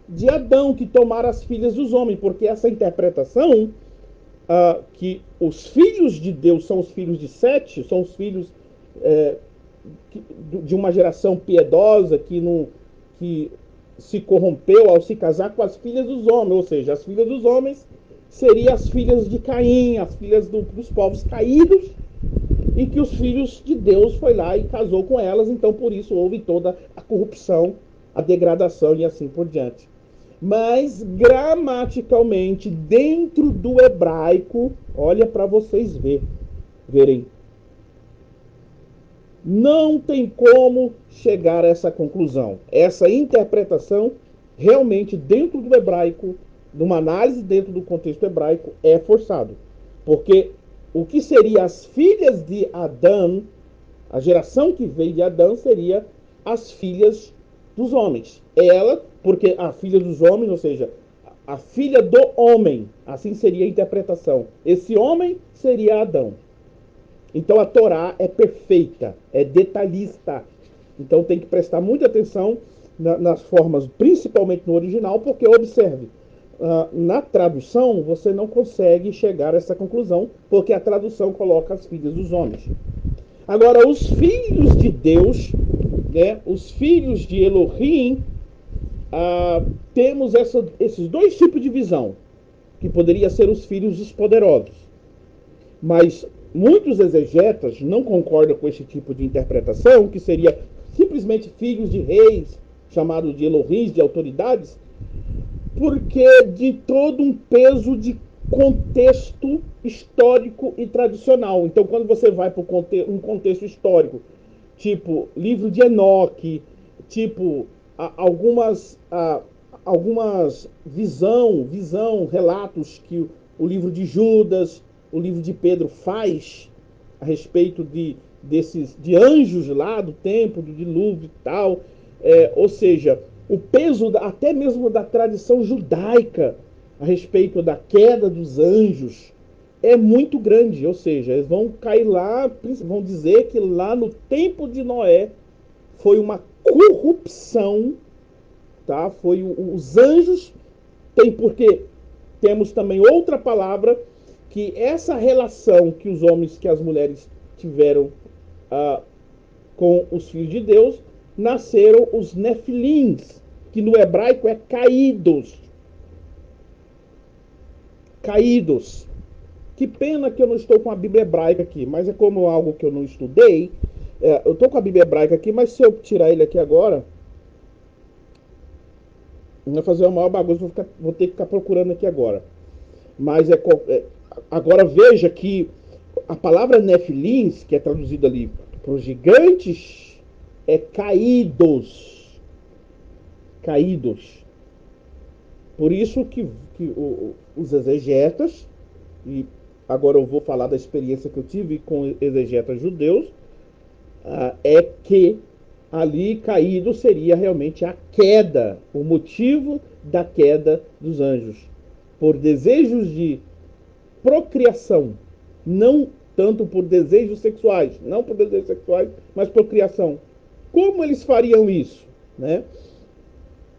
de Adão, que tomaram as filhas dos homens, porque essa interpretação, que os filhos de Deus são os filhos de Sete, são os filhos de uma geração piedosa que se corrompeu ao se casar com as filhas dos homens, ou seja, as filhas dos homens seriam as filhas de Caim, as filhas dos povos caídos, e que os filhos de Deus foi lá e casou com elas, então por isso houve toda a corrupção, a degradação e assim por diante. Mas gramaticalmente, dentro do hebraico, olha para vocês verem, não tem como chegar a essa conclusão. Essa interpretação, realmente, dentro do hebraico, numa análise dentro do contexto hebraico, é forçado. Porque o que seria as filhas de Adão, a geração que veio de Adão, seria as filhas dos homens. Ela, porque a filha dos homens, ou seja, a filha do homem, assim seria a interpretação. Esse homem seria Adão. Então a Torá é perfeita, é detalhista. Então tem que prestar muita atenção nas formas, principalmente no original, porque observe, na tradução você não consegue chegar a essa conclusão, porque a tradução coloca as filhas dos homens. Agora, os filhos de Deus, né, os filhos de Elohim, temos esses dois tipos de visão, que poderia ser os filhos dos poderosos. Mas muitos exegetas não concordam com esse tipo de interpretação, que seria simplesmente filhos de reis, chamados de Elohim, de autoridades, porque de todo um peso de contexto histórico e tradicional. Então, quando você vai para um contexto histórico, tipo livro de Enoque, tipo algumas relatos que o livro de Judas, o livro de Pedro faz a respeito de anjos lá do templo, do dilúvio e tal, ou seja, o peso até mesmo da tradição judaica a respeito da queda dos anjos é muito grande, ou seja, eles vão cair lá, vão dizer que lá no tempo de Noé foi uma corrupção, tá? Foi os anjos, porque temos também outra palavra, que essa relação que os homens, que as mulheres tiveram com os filhos de Deus, nasceram os nefilins, que no hebraico é caídos. Caídos. Que pena que eu não estou com a Bíblia hebraica aqui, mas é como algo que eu não estudei. Eu estou com a Bíblia hebraica aqui, mas se eu tirar ele aqui agora, vai fazer uma maior bagunça, vou ter que ficar procurando aqui agora. Mas agora veja que a palavra nefilins, que é traduzida ali para os gigantes, é caídos. Caídos. Por isso que os exegetas, e agora eu vou falar da experiência que eu tive com exegetas judeus, é que ali caído seria realmente a queda, o motivo da queda dos anjos, por desejos de procriação, não tanto por desejos sexuais, não por desejos sexuais, mas por criação. Como eles fariam isso, né?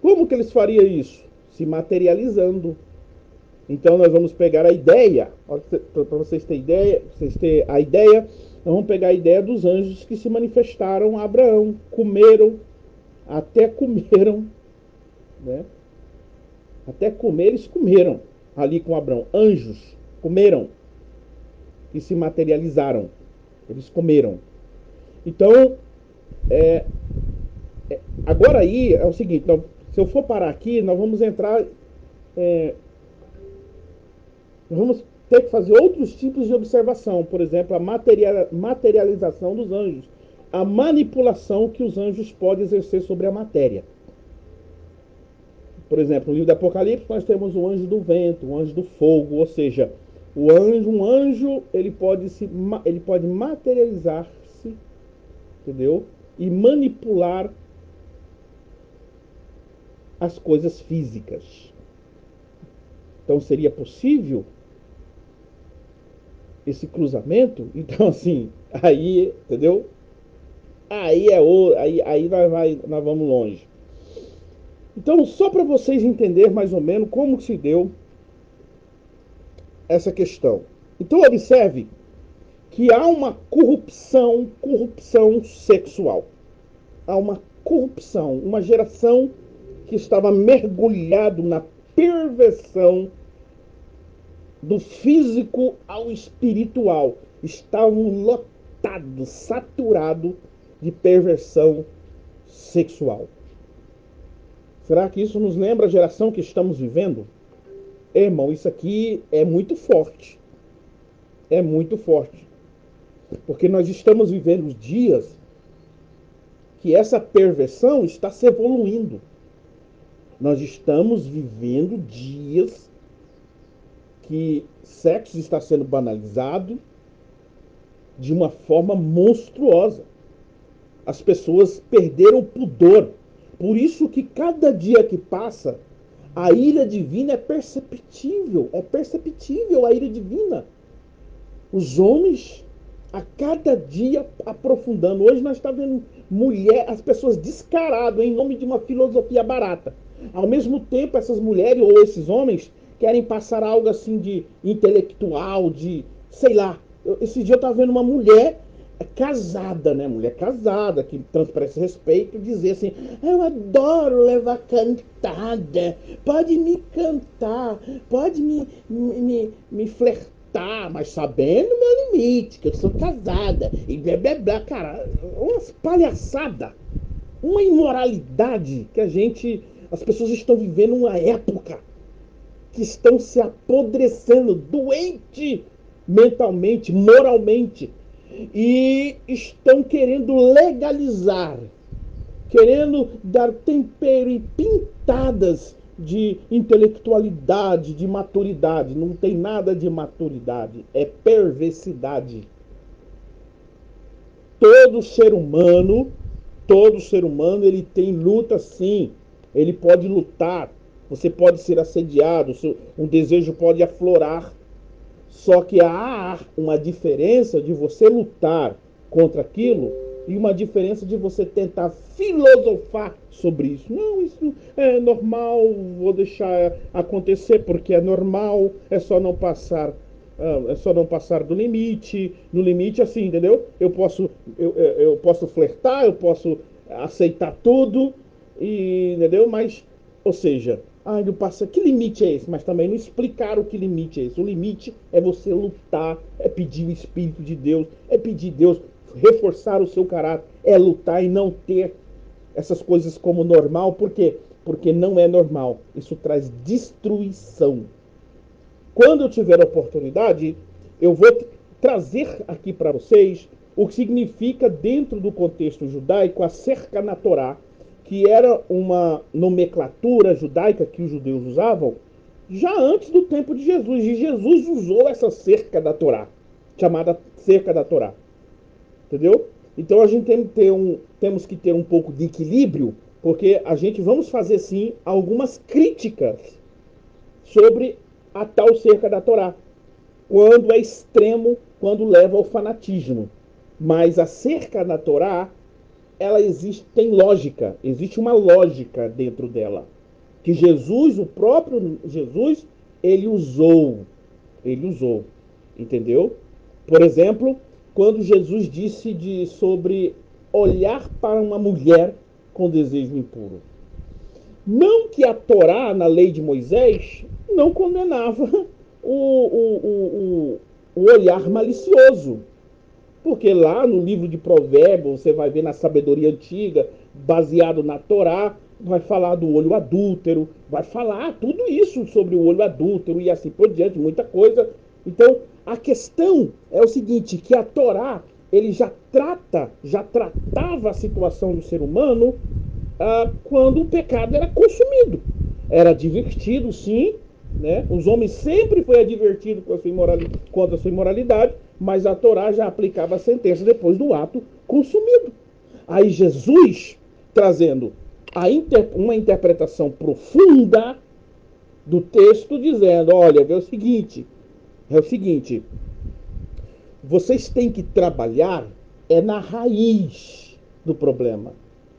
Como que eles fariam isso? Se materializando. Então nós vamos pegar a ideia, para vocês terem ideia, nós vamos pegar a ideia dos anjos que se manifestaram a Abraão, até comeram, né? Até comer eles comeram ali com Abraão. Anjos comeram e se materializaram. Eles comeram. Então, agora aí é o seguinte, se eu for parar aqui, nós vamos entrar, nós vamos ter que fazer outros tipos de observação. Por exemplo, a materialização dos anjos. A manipulação que os anjos podem exercer sobre a matéria. Por exemplo, no livro do Apocalipse nós temos o anjo do vento, o anjo do fogo, ou seja, um anjo ele pode materializar-se, entendeu? E manipular as coisas físicas. Então seria possível esse cruzamento? Então assim, aí, entendeu? Aí nós vamos longe. Então, só para vocês entenderem mais ou menos como se deu essa questão. Então, observe que há uma corrupção sexual. Há uma corrupção, uma geração que estava mergulhado na perversão do físico ao espiritual. Estavam lotados, saturados de perversão sexual. Será que isso nos lembra a geração que estamos vivendo? Irmão, isso aqui é muito forte. É muito forte. Porque nós estamos vivendo dias que essa perversão está se evoluindo. Nós estamos vivendo dias que sexo está sendo banalizado de uma forma monstruosa. As pessoas perderam o pudor. Por isso que cada dia que passa, a ira divina é perceptível a ira divina. Os homens, a cada dia aprofundando. Hoje nós estamos vendo as pessoas descaradas em nome de uma filosofia barata. Ao mesmo tempo, essas mulheres ou esses homens querem passar algo assim de intelectual, de, sei lá. Esse dia eu estava vendo uma mulher casada, né? Mulher casada, que transparece respeito, dizer assim, eu adoro levar cantada, pode me cantar, pode me flertar, mas sabendo o meu limite, que eu sou casada, e blá blá blá, cara, umas palhaçadas, uma imoralidade que as pessoas estão vivendo uma época que estão se apodrecendo, doente mentalmente, moralmente, e estão querendo legalizar, querendo dar tempero e pintadas de intelectualidade, de maturidade. Não tem nada de maturidade, é perversidade. Todo ser humano, ele tem luta sim. Ele pode lutar, você pode ser assediado, um desejo pode aflorar. Só que há uma diferença de você lutar contra aquilo e uma diferença de você tentar filosofar sobre isso. Não, isso é normal, vou deixar acontecer porque é normal, é só não passar do limite. No limite, assim, entendeu? Eu posso flertar, eu posso aceitar tudo, entendeu? Mas, ou seja, não passa. Que limite é esse? Mas também não explicaram que limite é esse. O limite é você lutar, é pedir o Espírito de Deus, é pedir Deus reforçar o seu caráter, é lutar e não ter essas coisas como normal. Por quê? Porque não é normal. Isso traz destruição. Quando eu tiver a oportunidade, eu vou trazer aqui para vocês o que significa, dentro do contexto judaico, a cerca na Torá, que era uma nomenclatura judaica que os judeus usavam já antes do tempo de Jesus. E Jesus usou essa cerca da Torá, chamada cerca da Torá. Entendeu? Então a gente temos que ter um pouco de equilíbrio, porque a gente vamos fazer sim algumas críticas sobre a tal cerca da Torá, quando é extremo, quando leva ao fanatismo. Mas a cerca da Torá, ela existe, tem lógica, existe uma lógica dentro dela, que Jesus, o próprio Jesus, ele usou, entendeu? Por exemplo, quando Jesus disse sobre olhar para uma mulher com desejo impuro. Não que a Torá, na lei de Moisés, não condenava o olhar malicioso. Porque lá no livro de Provérbios, você vai ver na sabedoria antiga, baseado na Torá, vai falar do olho adúltero, vai falar tudo isso sobre o olho adúltero e assim por diante, muita coisa. Então, a questão é o seguinte, que a Torá, ele já tratava a situação do ser humano quando o pecado era consumido. Era advertido, sim, né? Os homens sempre foi advertido contra a sua imoralidade, mas a Torá já aplicava a sentença depois do ato consumido. Aí Jesus, trazendo uma interpretação profunda do texto, dizendo, olha, é o seguinte, vocês têm que trabalhar na raiz do problema,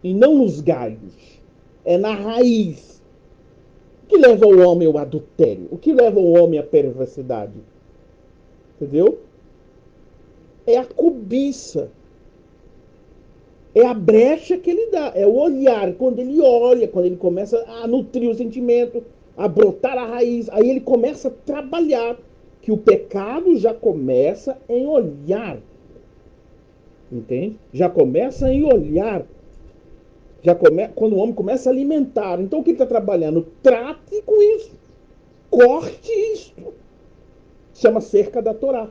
e não nos galhos. É na raiz. O que leva o homem ao adultério? O que leva o homem à perversidade? Entendeu? É a cobiça. É a brecha que ele dá. É o olhar. Quando ele olha, quando ele começa a nutrir o sentimento, a brotar a raiz, aí ele começa a trabalhar. Que o pecado já começa em olhar. Entende? Já começa em olhar. Quando o homem começa a alimentar. Então o que ele está trabalhando? Trate com isso. Corte isso. Chama cerca da Torá.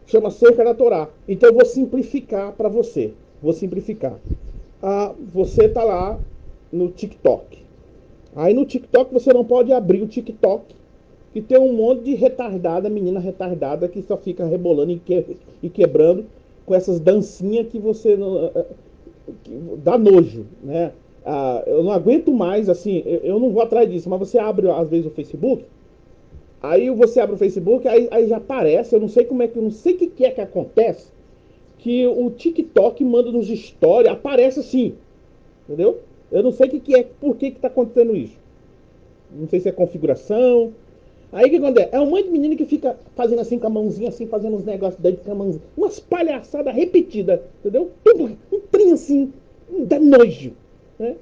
Chama cerca da Torá. Então eu vou simplificar para você. Vou simplificar. Você está lá no TikTok. Aí no TikTok você não pode abrir o TikTok, que tem um monte de retardada, menina retardada, que só fica rebolando e quebrando com essas dancinhas que você não, que dá nojo, né? Eu não aguento mais, assim, eu não vou atrás disso, mas você abre às vezes o Facebook, aí você abre o Facebook, aí já aparece, eu não sei como é que, eu não sei o que é que acontece, que o TikTok manda nos stories, aparece assim, entendeu? Eu não sei o que é, por que tá acontecendo isso. Não sei se é configuração. Aí o que acontece? É um monte de menino que fica fazendo assim com a mãozinha, assim, fazendo uns negócios daí com a mãozinha. Umas palhaçadas repetidas, entendeu? Tudo um trem assim, dá nojo, né?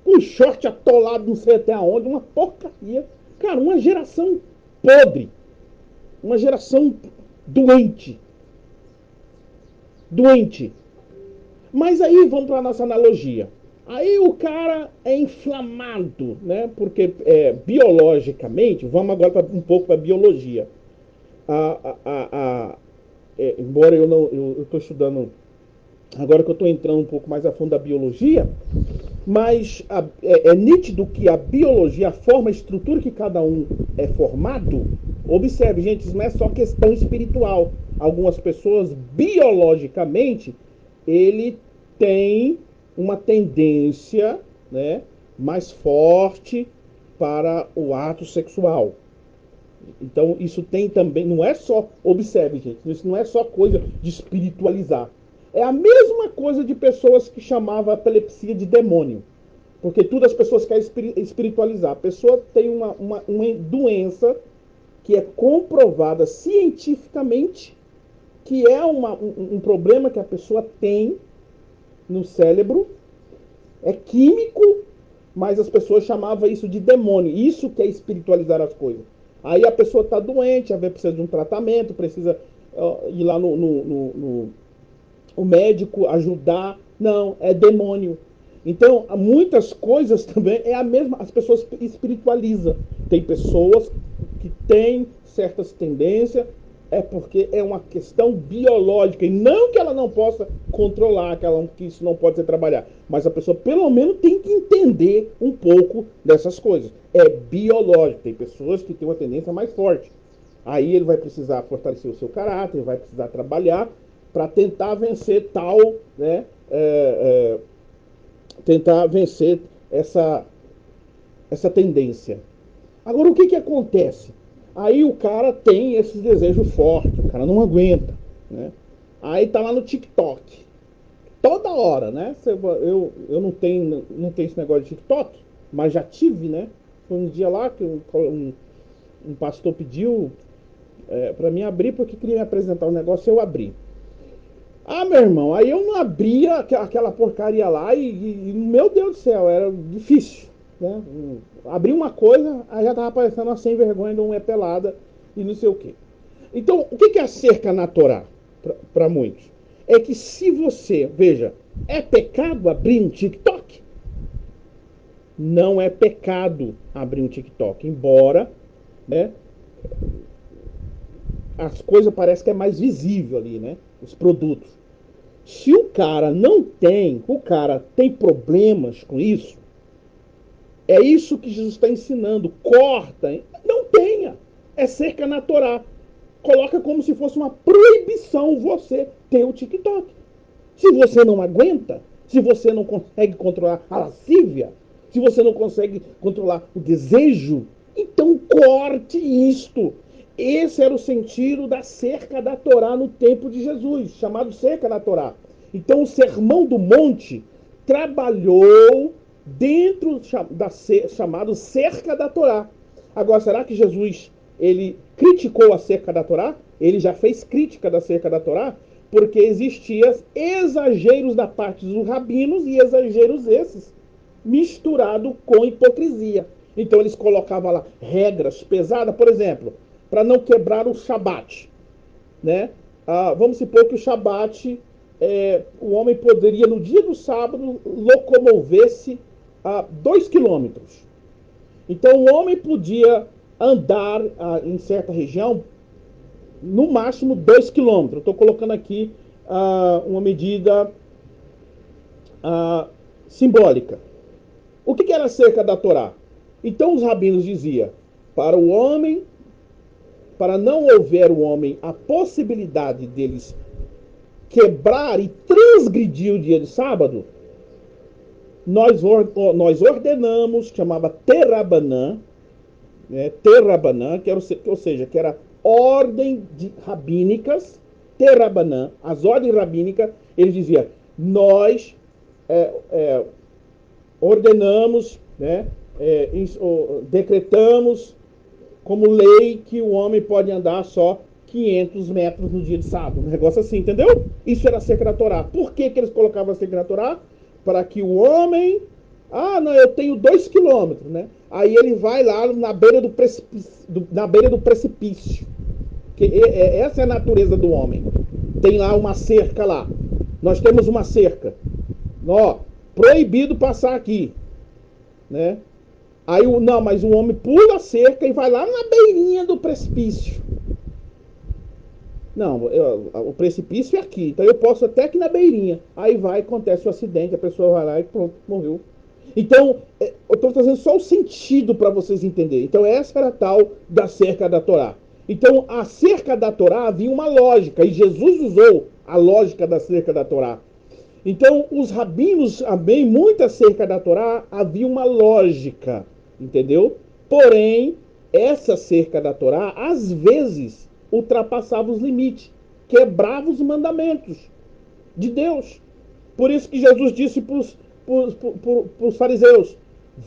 Um short atolado não sei até aonde, uma porcaria. Cara, uma geração podre. Uma geração doente. Doente. Mas aí vamos para a nossa analogia. Aí o cara é inflamado, né? Porque biologicamente, vamos agora um pouco para a biologia. Embora eu estou estudando, agora que eu estou entrando um pouco mais a fundo da biologia, mas é nítido que a biologia, a forma, a estrutura que cada um é formado, observe, gente, isso não é só questão espiritual. Algumas pessoas, biologicamente, ele tem uma tendência, né, mais forte para o ato sexual. Então, isso tem também, não é só, observe, gente, isso não é só coisa de espiritualizar. É a mesma coisa de pessoas que chamavam a epilepsia de demônio. Porque tudo as pessoas querem espiritualizar. A pessoa tem uma doença que é comprovada cientificamente que é um problema que a pessoa tem no cérebro, é químico, mas as pessoas chamavam isso de demônio. Isso que é espiritualizar as coisas. Aí a pessoa está doente, a precisa de um tratamento, precisa ir lá no o médico ajudar. Não, é demônio. Então, muitas coisas também é a mesma, as pessoas espiritualizam. Tem pessoas que têm certas tendências É porque é uma questão biológica, e não que ela não possa controlar, que isso não pode ser trabalhado, mas a pessoa pelo menos tem que entender um pouco dessas coisas. É biológico, tem pessoas que têm uma tendência mais forte. Aí ele vai precisar fortalecer o seu caráter, vai precisar trabalhar para tentar vencer tal, né, tentar vencer essa tendência. Agora, o que acontece? Aí o cara tem esses desejos fortes, o cara não aguenta, né? Aí tá lá no TikTok, toda hora, né? Eu não tenho esse negócio de TikTok, mas já tive, né? Foi um dia lá que um pastor pediu para mim abrir porque queria me apresentar um negócio, eu abri. Ah, meu irmão, aí eu não abria aquela porcaria lá e meu Deus do céu, era difícil, né? Abri uma coisa, aí já tava aparecendo uma sem vergonha de uma pelada e não sei o quê. Então, o que é a cerca na Torá para muitos? É que se você, veja, é pecado abrir um TikTok? Não é pecado abrir um TikTok, embora, né, as coisas parecem que é mais visível ali, né? Os produtos. Se o cara tem problemas com isso, é isso que Jesus está ensinando. Corta, hein? Não tenha. É cerca na Torá. Coloca como se fosse uma proibição você ter o TikTok. Se você não aguenta, se você não consegue controlar a lascívia, se você não consegue controlar o desejo, então corte isto. Esse era o sentido da cerca da Torá no tempo de Jesus, chamado cerca da Torá. Então o Sermão do Monte trabalhou dentro da chamado cerca da Torá. Agora, será que Jesus ele criticou a cerca da Torá? Ele já fez crítica da cerca da Torá? Porque existiam exageros da parte dos rabinos e exageros esses misturado com hipocrisia. Então eles colocavam lá regras pesadas, por exemplo, para não quebrar o Shabat, né? Vamos supor que o Shabat, o homem poderia no dia do sábado locomover-se a 2 quilômetros. Então o homem podia andar em certa região no máximo 2 quilômetros. Estou colocando aqui uma medida simbólica. O que era acerca da Torá? Então os rabinos diziam, para o homem, para não houver o homem a possibilidade deles quebrar e transgredir o dia de sábado, nós ordenamos, chamava Terabanã, né, Terabanã, ou seja, que era ordem rabínicas, Terabanã, as ordens rabínicas, ele dizia, nós ordenamos, né, decretamos como lei que o homem pode andar só 500 metros no dia de sábado. Um negócio assim, entendeu? Isso era a cerca da Torá. Por que eles colocavam a cerca da Torá? Para que o homem... não, eu tenho 2 quilômetros, né? Aí ele vai lá na beira do precipício. Essa é a natureza do homem. Tem lá uma cerca lá. Nós temos uma cerca. Ó, proibido passar aqui, né? Aí, não, mas o homem pula a cerca e vai lá na beirinha do precipício. Não, o precipício é aqui, então eu posso até aqui na beirinha. Aí acontece o acidente, a pessoa vai lá e pronto, morreu. Então, eu estou trazendo só o sentido para vocês entenderem. Então, essa era a tal da cerca da Torá. Então, a cerca da Torá havia uma lógica, e Jesus usou a lógica da cerca da Torá. Então, os rabinos, bem muita cerca da Torá, havia uma lógica, entendeu? Porém, essa cerca da Torá, às vezes, ultrapassava os limites, quebrava os mandamentos de Deus. Por isso que Jesus disse para os fariseus,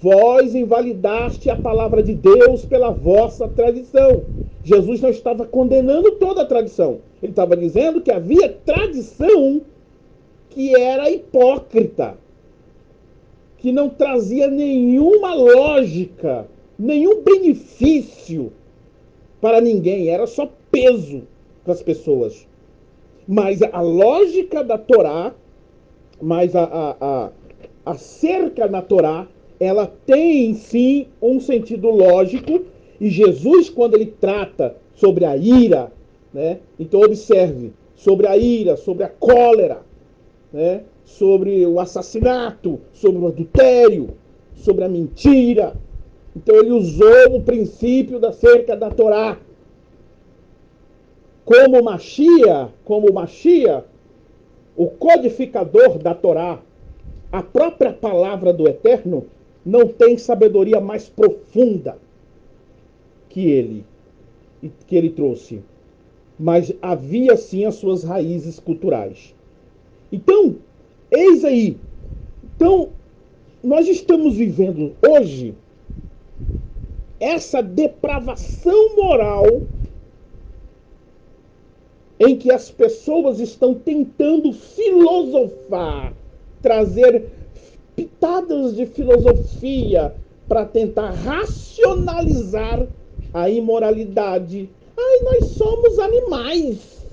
vós invalidaste a palavra de Deus pela vossa tradição. Jesus não estava condenando toda a tradição. Ele estava dizendo que havia tradição que era hipócrita, que não trazia nenhuma lógica, nenhum benefício para ninguém, era só peso para as pessoas. Mas a lógica da Torá, mas a cerca na Torá, ela tem, sim, um sentido lógico, e Jesus, quando ele trata sobre a ira, né? Então observe, sobre a ira, sobre a cólera, né? Sobre o assassinato, sobre o adultério, sobre a mentira. Então ele usou o princípio acerca da Torá. Como Machia, o codificador da Torá, a própria palavra do Eterno, não tem sabedoria mais profunda que ele trouxe. Mas havia sim as suas raízes culturais. Então, eis aí. Então, nós estamos vivendo hoje essa depravação moral em que as pessoas estão tentando filosofar, trazer pitadas de filosofia para tentar racionalizar a imoralidade. Ai, nós somos animais.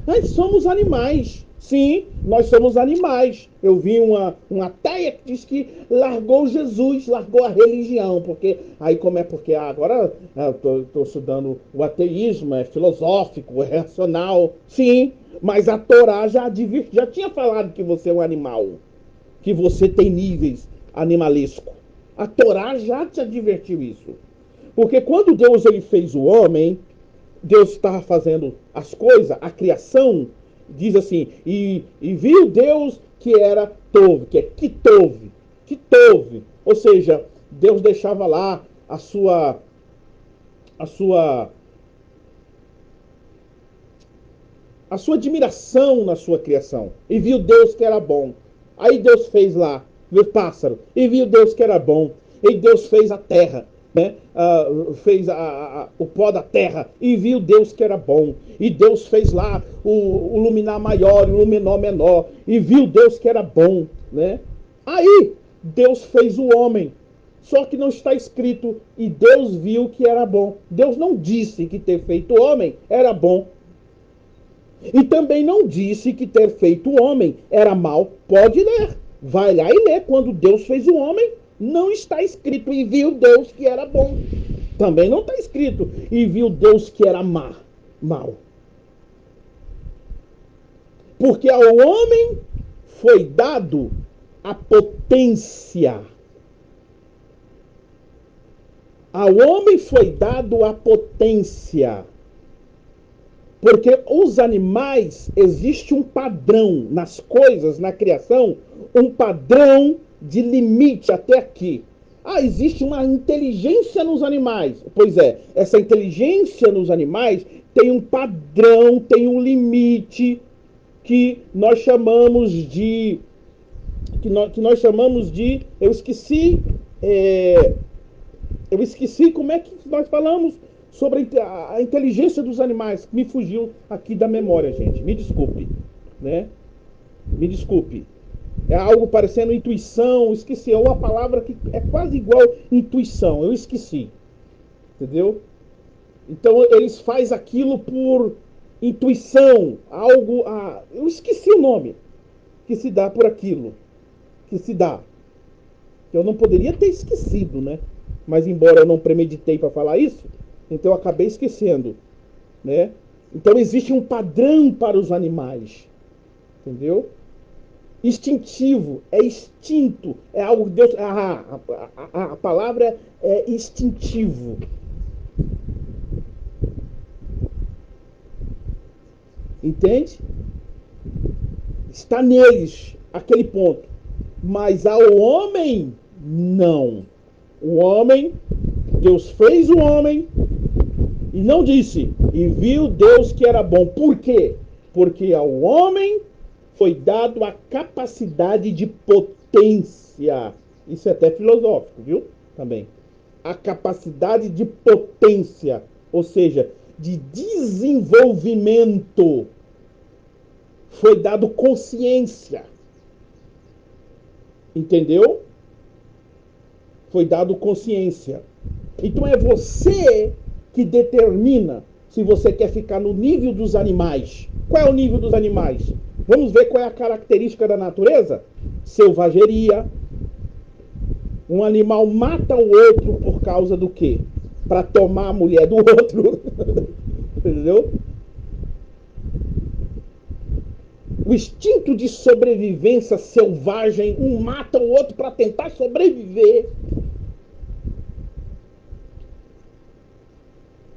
Nós somos animais. Sim, nós somos animais. Eu vi uma ateia que diz que largou Jesus, largou a religião, porque aí como é porque agora estou estudando o ateísmo, é filosófico, é racional. Sim, mas a Torá já tinha falado que você é um animal, que você tem níveis animalescos. A Torá já te advertiu isso. Porque quando Deus ele fez o homem, Deus estava fazendo as coisas, a criação, diz assim, e viu Deus que era tove, que é kitove, ou seja, Deus deixava lá a sua admiração na sua criação, e viu Deus que era bom. Aí Deus fez lá, viu pássaro, e viu Deus que era bom, e Deus fez a terra, né? Fez o pó da terra e viu Deus que era bom. E Deus fez lá o luminar maior e o luminor menor e viu Deus que era bom, né? Aí Deus fez o homem. Só que não está escrito e Deus viu que era bom. Deus não disse que ter feito o homem era bom. E também não disse que ter feito o homem era mal. Pode ler. Vai lá e lê. Quando Deus fez o homem, não está escrito e viu Deus que era bom. Também não está escrito e viu Deus que era mal. Porque ao homem foi dado a potência. Ao homem foi dado a potência. Porque os animais, existe um padrão nas coisas, na criação, um padrão de limite até aqui. Existe uma inteligência nos animais. Pois é, essa inteligência nos animais tem um padrão, tem um limite que nós chamamos de... Eu esqueci como é que nós falamos sobre a inteligência dos animais. Me fugiu aqui da memória, gente. Me desculpe, né? Me desculpe. É algo parecendo intuição, esqueci. É uma palavra que é quase igual intuição. Eu esqueci. Entendeu? Então eles fazem aquilo por intuição. Eu esqueci o nome que se dá por aquilo. Que se dá. Eu não poderia ter esquecido, né? Mas embora eu não premeditei para falar isso, então eu acabei esquecendo, né? Então existe um padrão para os animais. Entendeu? Instintivo, é instinto, é algo que Deus... A palavra é instintivo. Entende? Está neles aquele ponto. Mas ao homem, não. O homem, Deus fez o homem e não disse, e viu Deus que era bom. Por quê? Porque ao homem foi dado a capacidade de potência. Isso é até filosófico, viu? Também. A capacidade de potência, ou seja, de desenvolvimento. Foi dado consciência. Entendeu? Foi dado consciência. Então é você que determina se você quer ficar no nível dos animais. Qual é o nível dos animais? Vamos ver qual é a característica da natureza? Selvageria. Um animal mata o outro por causa do quê? Para tomar a mulher do outro. Entendeu? O instinto de sobrevivência selvagem, um mata o outro para tentar sobreviver.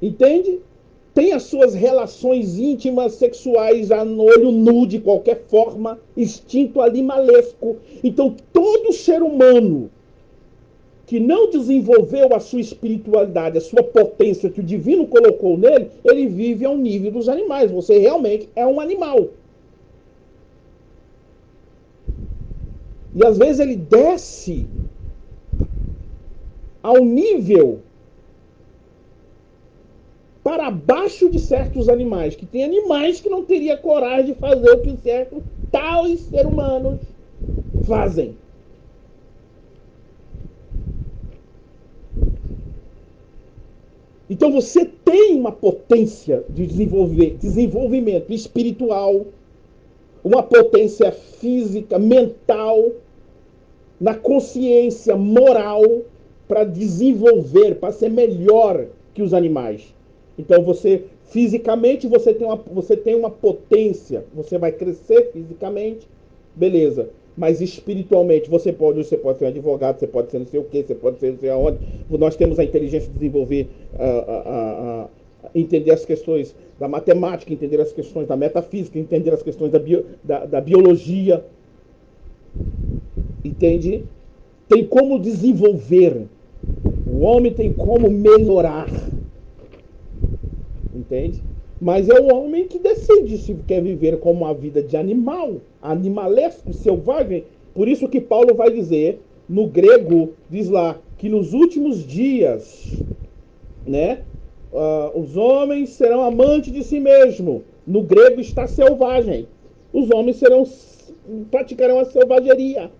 Entende? Tem as suas relações íntimas, sexuais, a olho nu, de qualquer forma, instinto animalesco. Então, todo ser humano que não desenvolveu a sua espiritualidade, a sua potência que o divino colocou nele, ele vive ao nível dos animais. Você realmente é um animal. E às vezes ele desce ao nível para baixo de certos animais, que tem animais que não teria coragem de fazer o que certos tais seres humanos fazem. Então você tem uma potência de desenvolvimento espiritual, uma potência física, mental, na consciência moral, para desenvolver, para ser melhor que os animais. Então você, fisicamente, você tem uma potência, você vai crescer fisicamente, beleza. Mas espiritualmente, você pode ser um advogado, você pode ser não sei o quê, você pode ser não sei aonde. Nós temos a inteligência de desenvolver, entender as questões da matemática, entender as questões da metafísica, entender as questões da biologia. Entende? Tem como desenvolver. O homem tem como melhorar. Entende? Mas é o homem que decide se quer viver como uma vida de animal, animalesco, selvagem. Por isso que Paulo vai dizer, no grego, diz lá, que nos últimos dias, né, os homens serão amantes de si mesmo. No grego está selvagem. Os homens praticarão a selvageria.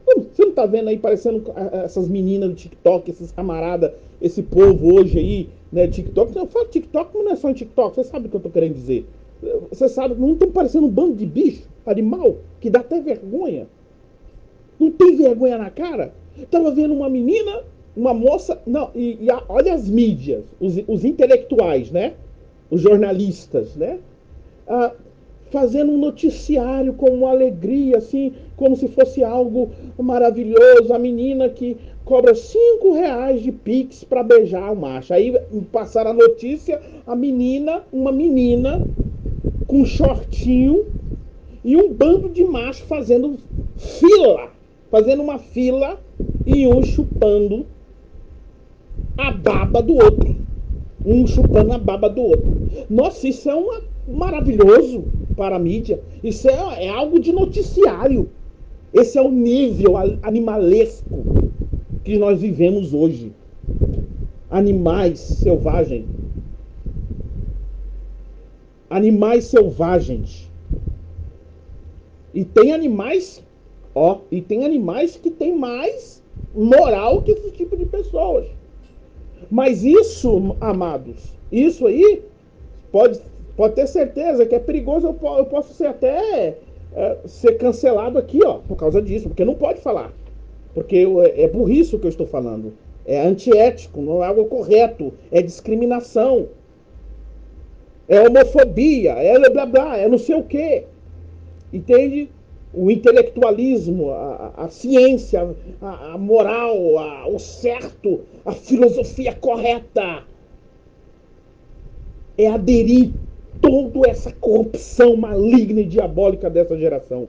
Você não tá vendo aí parecendo essas meninas do TikTok, esses camaradas, esse povo hoje aí, né, TikTok? Eu falo TikTok, mas não é só TikTok, você sabe o que eu tô querendo dizer. Você sabe, não estão parecendo um bando de bicho, animal, que dá até vergonha. Não tem vergonha na cara? Tava vendo uma menina, uma moça, não, olha as mídias, os intelectuais, né? Os jornalistas, né? Fazendo um noticiário com uma alegria, assim, como se fosse algo maravilhoso. A menina que cobra R$5 de Pix para beijar o macho. Aí passaram a notícia, uma menina com um shortinho e um bando de macho fazendo uma fila e um chupando a baba do outro. Um chupando a baba do outro. Nossa, isso é maravilhoso para a mídia. Isso é algo de noticiário. Esse é o nível animalesco que nós vivemos hoje. Animais selvagens. Animais selvagens. E tem animais, que tem mais moral que esse tipo de pessoas. Mas isso, amados, isso aí pode ter certeza que é perigoso. Eu posso ser até ser cancelado aqui, por causa disso, porque não pode falar. Porque é burrice o que eu estou falando. É antiético, não é algo correto, é discriminação, é homofobia, é blá blá blá, é não sei o quê. Entende? O intelectualismo, a ciência, a moral, o certo, a filosofia correta é aderir toda essa corrupção maligna e diabólica dessa geração.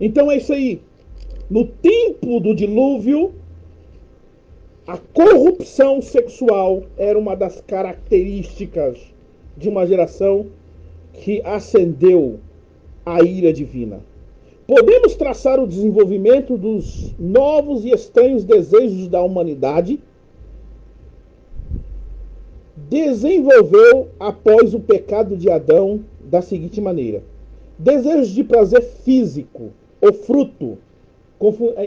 Então é isso aí. No tempo do dilúvio, a corrupção sexual era uma das características de uma geração que acendeu a ira divina. Podemos traçar o desenvolvimento dos novos e estranhos desejos da humanidade. Desenvolveu após o pecado de Adão da seguinte maneira: desejos de prazer físico, o fruto,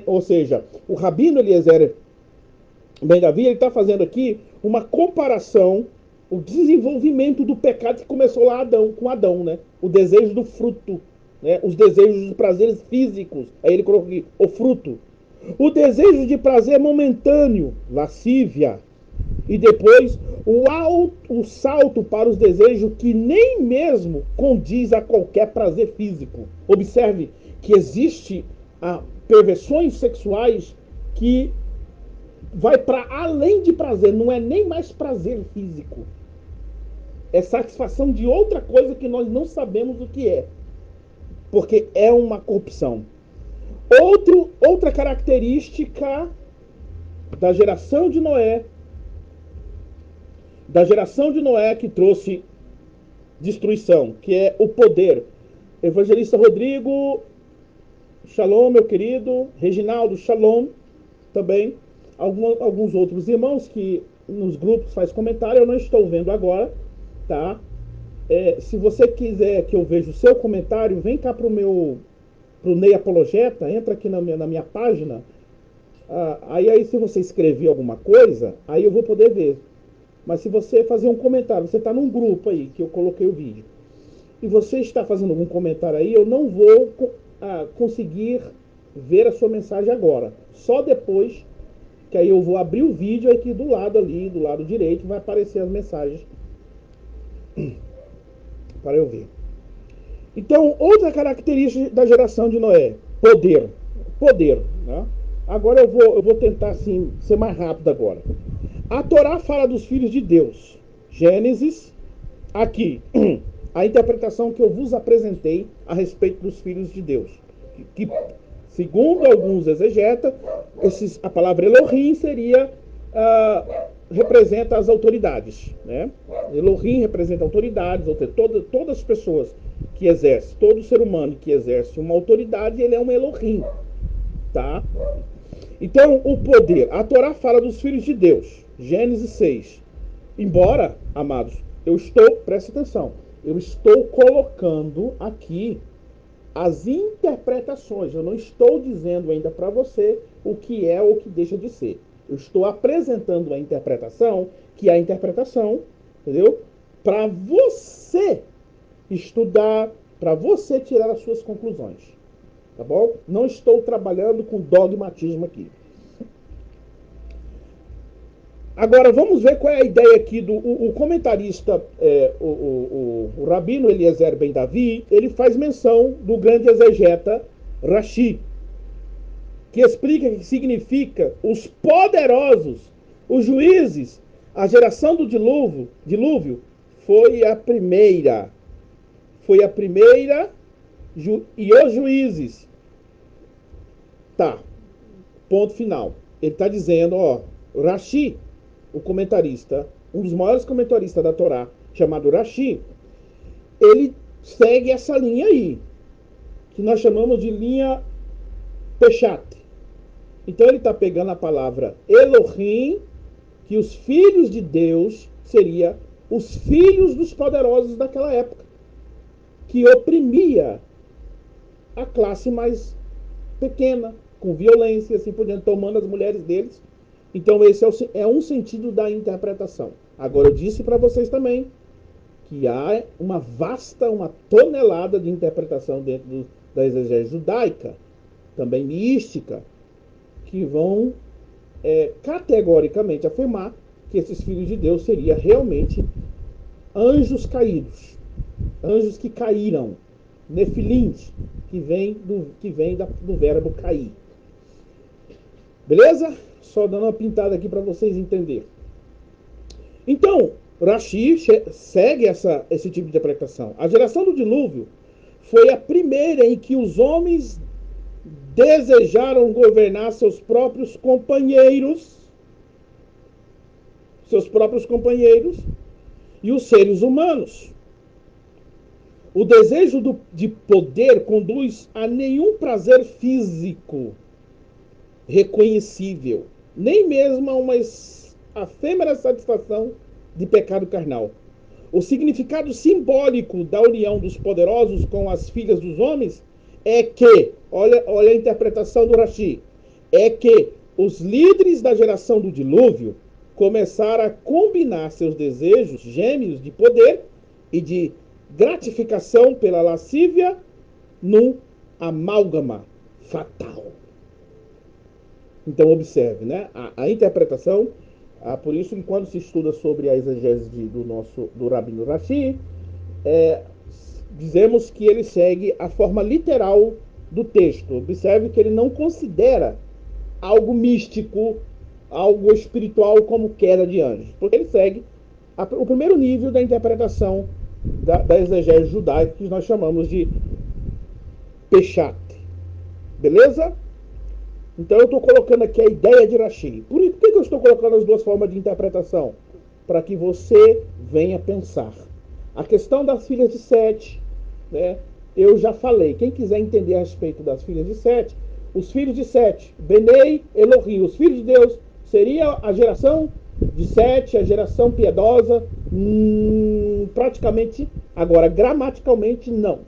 ou seja, o Rabino Eliezer Ben Davi, ele está fazendo aqui uma comparação, o desenvolvimento do pecado que começou lá com Adão, né? O desejo do fruto, né? Os desejos de prazeres físicos, aí ele colocou aqui, o fruto. O desejo de prazer momentâneo, lascívia, E depois o salto para os desejos que nem mesmo condiz a qualquer prazer físico. Observe que existe perversões sexuais que vai para além de prazer, não é nem mais prazer físico. É satisfação de outra coisa que nós não sabemos o que é, porque é uma corrupção. Outra característica da geração de Noé que trouxe destruição, que é o poder. Evangelista Rodrigo, shalom, meu querido. Reginaldo, shalom, também. Alguns outros irmãos que nos grupos faz comentário, eu não estou vendo agora, tá? Se você quiser que eu veja o seu comentário, vem cá pro Ney Apologeta, entra aqui na minha página. Aí se você escrever alguma coisa, aí eu vou poder ver. Mas se você fazer um comentário, você está num grupo aí que eu coloquei o vídeo, e você está fazendo algum comentário aí, eu não vou conseguir ver a sua mensagem agora. Só depois, que aí eu vou abrir o vídeo aqui do lado ali, do lado direito, vai aparecer as mensagens para eu ver. Então, outra característica da geração de Noé, poder. Poder, né? Agora eu vou tentar assim, ser mais rápido agora. A Torá fala dos filhos de Deus. Gênesis, aqui, a interpretação que eu vos apresentei a respeito dos filhos de Deus. Que segundo alguns exegetas, a palavra Elohim seria, representa as autoridades. Né? Elohim representa autoridades, ou seja, todas as pessoas que exercem, todo ser humano que exerce uma autoridade, ele é um Elohim. Tá? Então, o poder. A Torá fala dos filhos de Deus. Gênesis 6. Embora, amados, preste atenção, eu estou colocando aqui as interpretações. Eu não estou dizendo ainda para você o que é ou o que deixa de ser. Eu estou apresentando a interpretação, que é a interpretação, entendeu? Para você estudar, para você tirar as suas conclusões. Tá bom? Não estou trabalhando com dogmatismo aqui. Agora, vamos ver qual é a ideia aqui do comentarista, o Rabino Eliezer Ben Davi, ele faz menção do grande exegeta Rashi, que explica que significa os poderosos, os juízes, a geração do dilúvio foi a primeira, e os juízes. Tá, ponto final. Ele está dizendo, Rashi, o comentarista, um dos maiores comentaristas da Torá, chamado Rashi, ele segue essa linha aí, que nós chamamos de linha Peshat. Então ele está pegando a palavra Elohim, que os filhos de Deus seria os filhos dos poderosos daquela época, que oprimia a classe mais pequena, com violência, assim por diante, tomando as mulheres deles. Então esse é um sentido da interpretação. Agora eu disse para vocês também que há uma tonelada de interpretação dentro da exegese judaica, também mística, que vão categoricamente afirmar que esses filhos de Deus seriam realmente anjos caídos, anjos que caíram, nefilins, que vem do verbo cair. Beleza? Só dando uma pintada aqui para vocês entenderem. Então, Rashi segue esse tipo de interpretação. A geração do dilúvio foi a primeira em que os homens desejaram governar seus próprios companheiros e os seres humanos. O desejo de poder conduz a nenhum prazer físico reconhecível, nem mesmo a uma efêmera satisfação de pecado carnal. O significado simbólico da união dos poderosos com as filhas dos homens é que, olha a interpretação do Rashi, é que os líderes da geração do dilúvio começaram a combinar seus desejos gêmeos de poder e de gratificação pela lascívia num amálgama fatal. Então observe, né? A interpretação Por isso que quando se estuda sobre a exegese do Rabino Rashi, dizemos que ele segue a forma literal do texto. Observe que ele não considera algo místico, algo espiritual como queda de anjos, porque ele segue o primeiro nível da interpretação da exegese judaica, que nós chamamos de Peshat. Beleza? Então eu estou colocando aqui a ideia de Rashi. Por que eu estou colocando as duas formas de interpretação? Para que você venha pensar. A questão das filhas de Sete, né? Eu já falei. Quem quiser entender a respeito das filhas de Sete, os filhos de Sete, Benei, Elohim, os filhos de Deus, seria a geração de Sete, a geração piedosa? Praticamente, agora, gramaticalmente, não.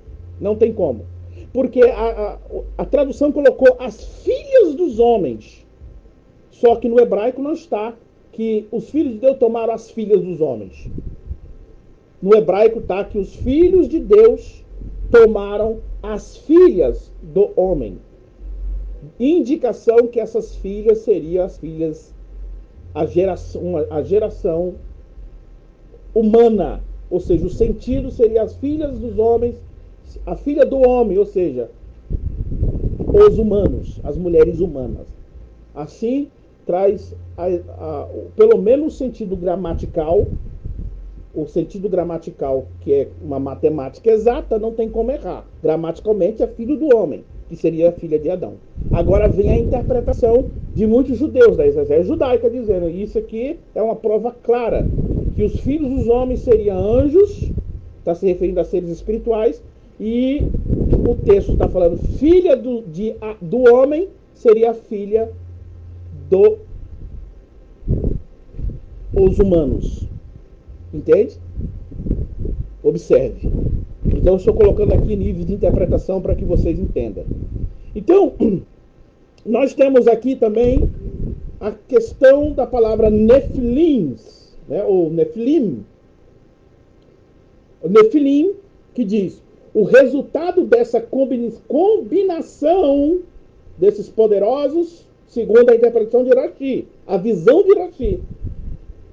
Não tem como. Porque a tradução colocou as filhas dos homens. Só que no hebraico não está que os filhos de Deus tomaram as filhas dos homens. No hebraico está que os filhos de Deus tomaram as filhas do homem. Indicação que essas filhas seriam as filhas, a geração humana. Ou seja, o sentido seria as filhas dos homens, a filha do homem, ou seja, os humanos, as mulheres humanas. Assim, traz pelo menos o sentido gramatical, que é uma matemática exata, não tem como errar. Gramaticalmente é filho do homem, que seria a filha de Adão. Agora vem a interpretação de muitos judeus da exegese judaica, dizendo isso aqui é uma prova clara, que os filhos dos homens seriam anjos, está se referindo a seres espirituais, e o texto está falando filha do homem seria a filha dos humanos. Entende? Observe. Então eu estou colocando aqui níveis de interpretação para que vocês entendam. Então, nós temos aqui também a questão da palavra Nefilins, né? Ou Nefilim. O Nefilim, que diz: o resultado dessa combinação desses poderosos, segundo a interpretação de Rashi, a visão de Rashi,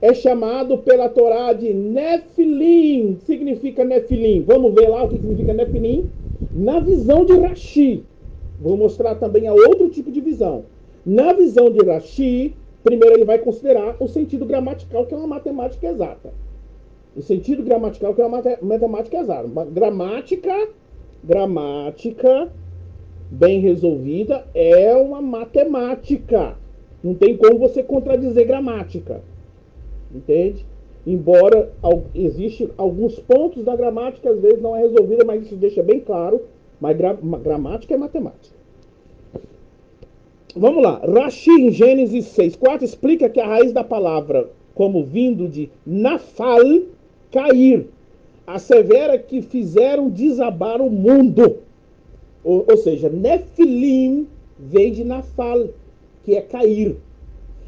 é chamado pela Torá de Nefilim. Significa Nefilim. Vamos ver lá o que significa Nefilim na visão de Rashi. Vou mostrar também a outro tipo de visão. Na visão de Rashi, primeiro ele vai considerar o sentido gramatical, que é uma matemática exata. O sentido gramatical, que é uma matemática exata. Gramática bem resolvida é uma matemática. Não tem como você contradizer gramática. Entende? Embora existem alguns pontos da gramática, às vezes não é resolvida, mas isso deixa bem claro. Mas gramática é matemática. Vamos lá. Rashi, em Gênesis 6:4, explica que a raiz da palavra, como vindo de nafal, cair, assevera que fizeram desabar o mundo. Ou seja, Nefilim vem de nafal, que é cair.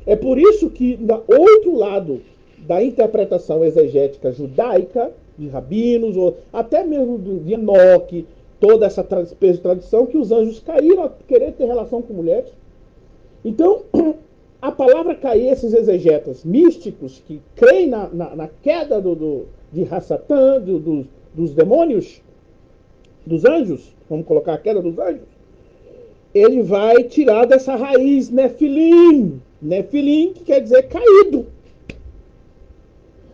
É por isso que, do outro lado da interpretação exegética judaica, de rabinos, ou até mesmo de Enoque, toda essa tradição, que os anjos caíram a querer ter relação com mulheres. Então, a palavra cair, esses exegetas místicos que creem na queda de Hassatã, dos demônios, dos anjos, vamos colocar a queda dos anjos, ele vai tirar dessa raiz Nefilim. Nefilim, que quer dizer caído.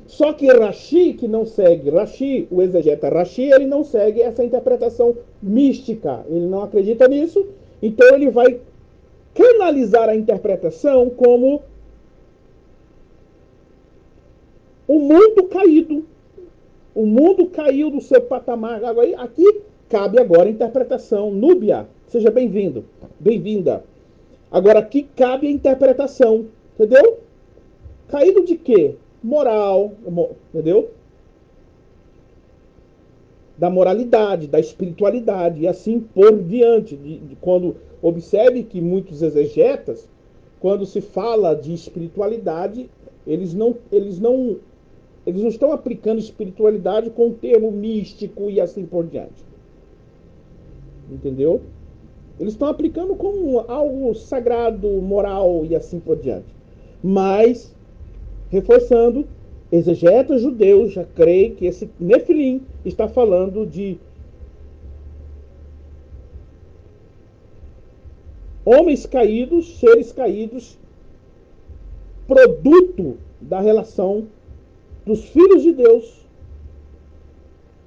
Só que Rashi, que não segue, Rashi, o exegeta Rashi, ele não segue essa interpretação mística. Ele não acredita nisso, então ele vai canalizar a interpretação como o mundo caído. O mundo caiu do seu patamar. Aqui cabe agora a interpretação. Núbia, seja bem-vindo, bem-vinda. Agora aqui cabe a interpretação, entendeu? Caído de quê? Moral, entendeu? Da moralidade, da espiritualidade, e assim por diante. Quando observe que muitos exegetas, quando se fala de espiritualidade, eles não estão aplicando espiritualidade com o termo místico e assim por diante. Entendeu? Eles estão aplicando como algo sagrado, moral e assim por diante. Mas reforçando, exegetas judeus já creem que esse Nefilim está falando de homens caídos, seres caídos, produto da relação dos filhos de Deus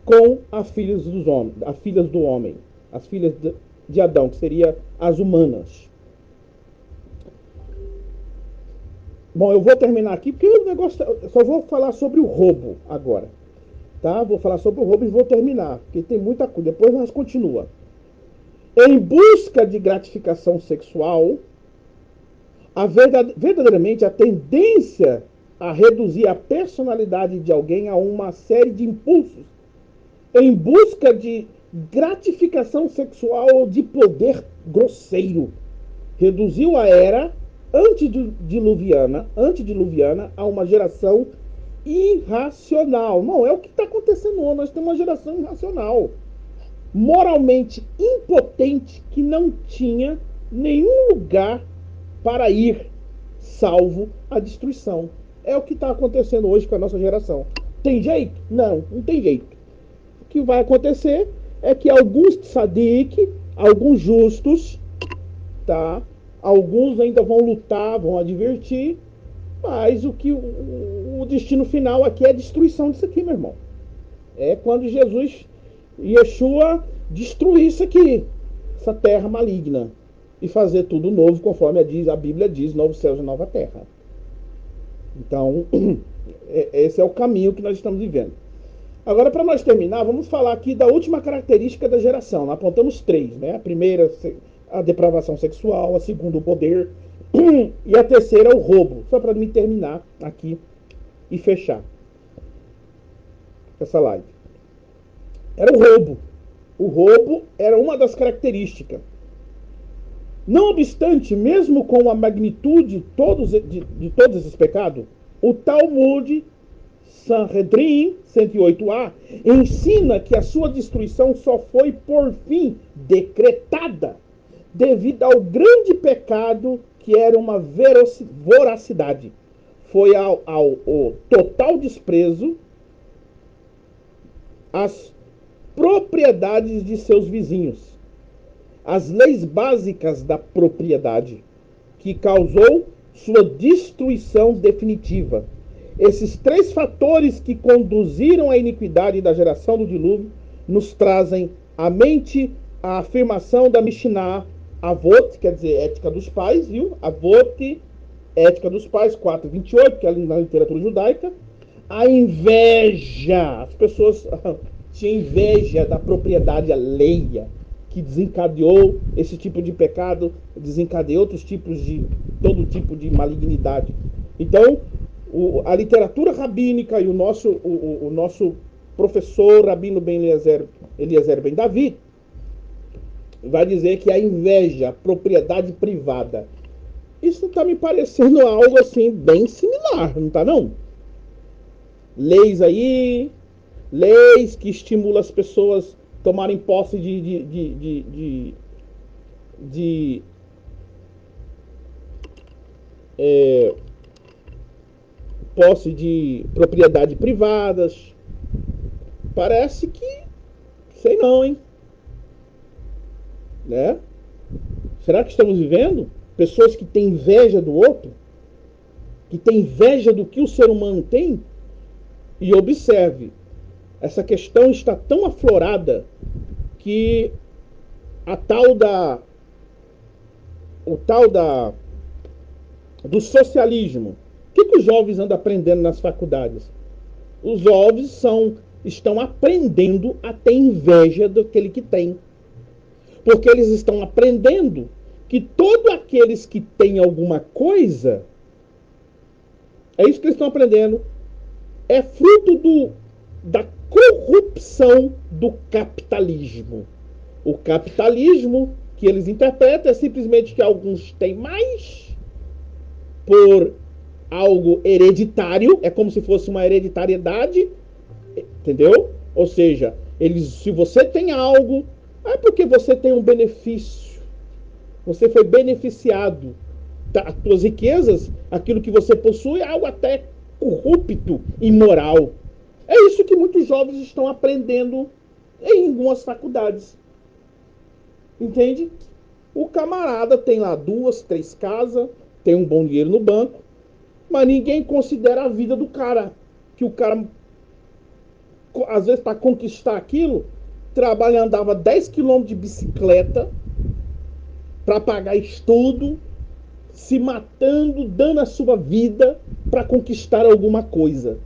com as filhas do homem, as filhas de Adão, que seriam as humanas. Bom, eu vou terminar aqui, porque o negócio, só vou falar sobre o roubo agora, tá? Vou falar sobre o roubo e vou terminar, porque tem muita coisa, depois nós continua. Em busca de gratificação sexual, verdadeiramente a tendência a reduzir a personalidade de alguém a uma série de impulsos em busca de gratificação sexual de poder grosseiro. Reduziu a era antediluviana a uma geração irracional. Não, é o que está acontecendo hoje. Nós temos uma geração irracional, moralmente impotente, que não tinha nenhum lugar para ir, salvo a destruição. É o que está acontecendo hoje com a nossa geração. Tem jeito? Não, não tem jeito. O que vai acontecer é que alguns tzadik, alguns justos, tá? Alguns ainda vão lutar, vão advertir, mas o destino final aqui é a destruição disso aqui, meu irmão. É quando Yeshua destruir isso aqui, essa terra maligna, e fazer tudo novo, conforme a Bíblia diz, novos céus e nova terra. Então, esse é o caminho que nós estamos vivendo. Agora, para nós terminar, vamos falar aqui da última característica da geração. Nós apontamos 3, né? A primeira, a depravação sexual, a segunda, o poder, e a terceira, o roubo. Só para me terminar aqui e fechar essa live. Era o roubo. O roubo era uma das características. Não obstante, mesmo com a magnitude de todos esses pecados, o Talmud Sanhedrin 108a ensina que a sua destruição só foi, por fim, decretada devido ao grande pecado que era uma voracidade. Foi ao total desprezo às propriedades de seus vizinhos, as leis básicas da propriedade, que causou sua destruição definitiva. Esses 3 fatores que conduziram à iniquidade da geração do dilúvio nos trazem à mente a afirmação da Mishnah Avot, quer dizer, ética dos pais, viu? Avot, ética dos pais, 4:28, que é na literatura judaica. A inveja. As pessoas tinham inveja da propriedade alheia, que desencadeou esse tipo de pecado, desencadeou outros tipos todo tipo de malignidade. Então, a literatura rabínica e o nosso professor Rabino Eliezer Ben Davi vai dizer que a inveja, a propriedade privada, isso está me parecendo algo assim bem similar, não está não? Leis que estimulam as pessoas a tomarem posse posse de propriedade privadas. Parece que, sei não, hein? Né? Será que estamos vivendo pessoas que têm inveja do outro? Que têm inveja do que o ser humano tem? E observe, essa questão está tão aflorada que do socialismo. O que os jovens andam aprendendo nas faculdades? Os jovens estão aprendendo a ter inveja daquele que tem. Porque eles estão aprendendo que todos aqueles que têm alguma coisa, é isso que eles estão aprendendo, é fruto da corrupção do capitalismo. O capitalismo que eles interpretam é simplesmente que alguns têm mais por algo hereditário, é como se fosse uma hereditariedade, entendeu? Ou seja, se você tem algo, é porque você tem um benefício, você foi beneficiado. As tuas riquezas, aquilo que você possui, é algo até corrupto, imoral. É isso que muitos jovens estão aprendendo em algumas faculdades. Entende? O camarada tem lá 2, 3 casas, tem um bom dinheiro no banco, mas ninguém considera a vida do cara. Que o cara, às vezes, para conquistar aquilo, trabalha, andava 10 quilômetros de bicicleta para pagar estudo, se matando, dando a sua vida para conquistar alguma coisa.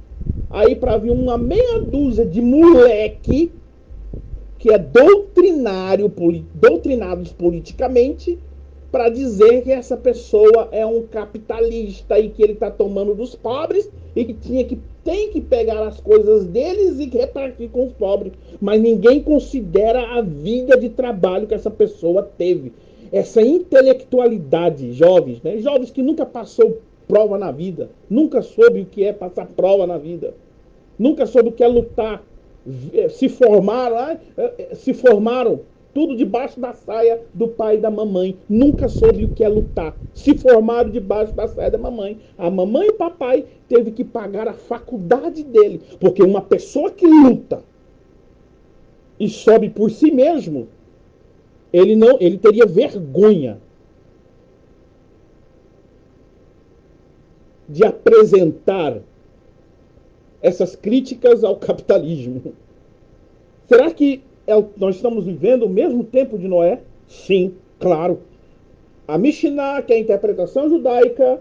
Aí para vir uma meia dúzia de moleque que é doutrinados politicamente para dizer que essa pessoa é um capitalista e que ele está tomando dos pobres e que tem que pegar as coisas deles e repartir com os pobres. Mas ninguém considera a vida de trabalho que essa pessoa teve. Essa intelectualidade, jovens, né? Jovens que nunca passou prova na vida, nunca soube o que é passar prova na vida, nunca soube o que é lutar, se formaram tudo debaixo da saia do pai e da mamãe, nunca soube o que é lutar, se formaram debaixo da saia da mamãe. A mamãe e o papai teve que pagar a faculdade dele, porque uma pessoa que luta e sobe por si mesmo, ele teria vergonha de apresentar essas críticas ao capitalismo. Será que nós estamos vivendo o mesmo tempo de Noé? Sim, claro. A Mishnah, que é a interpretação judaica,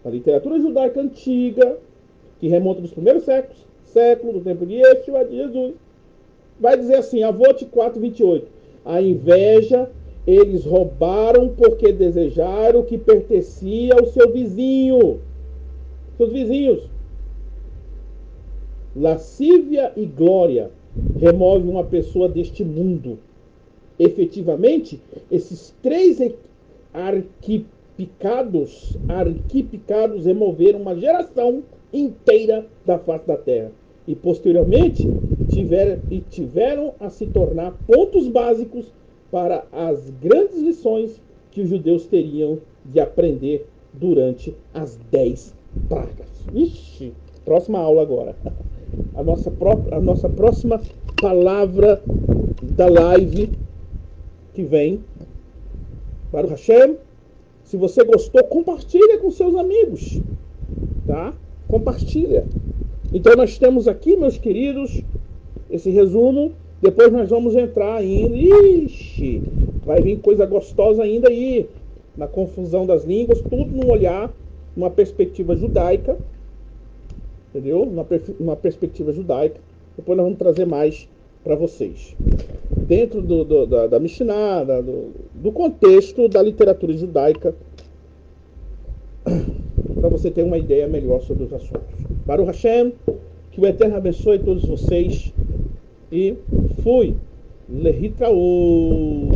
a literatura judaica antiga, que remonta dos primeiros séculos do tempo de Yeshua, de Jesus, vai dizer assim, Avot 4:28, a inveja, eles roubaram porque desejaram o que pertencia ao seu vizinho, seus vizinhos. Lascívia e glória remove uma pessoa deste mundo. Efetivamente, esses 3 arquipicados removeram uma geração inteira da face da terra. E posteriormente tiveram a se tornar pontos básicos para as grandes lições que os judeus teriam de aprender durante as 10 pragas. Ixi, próxima aula agora. A nossa próxima palavra da live que vem. Baruch Hashem. Se você gostou, compartilha com seus amigos. Tá? Compartilha. Então nós temos aqui, meus queridos, esse resumo. Depois nós vamos entrar ainda. Ixi, vai vir coisa gostosa ainda aí. Na confusão das línguas, tudo num olhar, numa perspectiva judaica. Entendeu? Uma perspectiva judaica. Depois nós vamos trazer mais para vocês. Dentro da Mishnah, do contexto da literatura judaica, para você ter uma ideia melhor sobre os assuntos. Baruch Hashem, que o Eterno abençoe todos vocês. E fui. Lehitraô.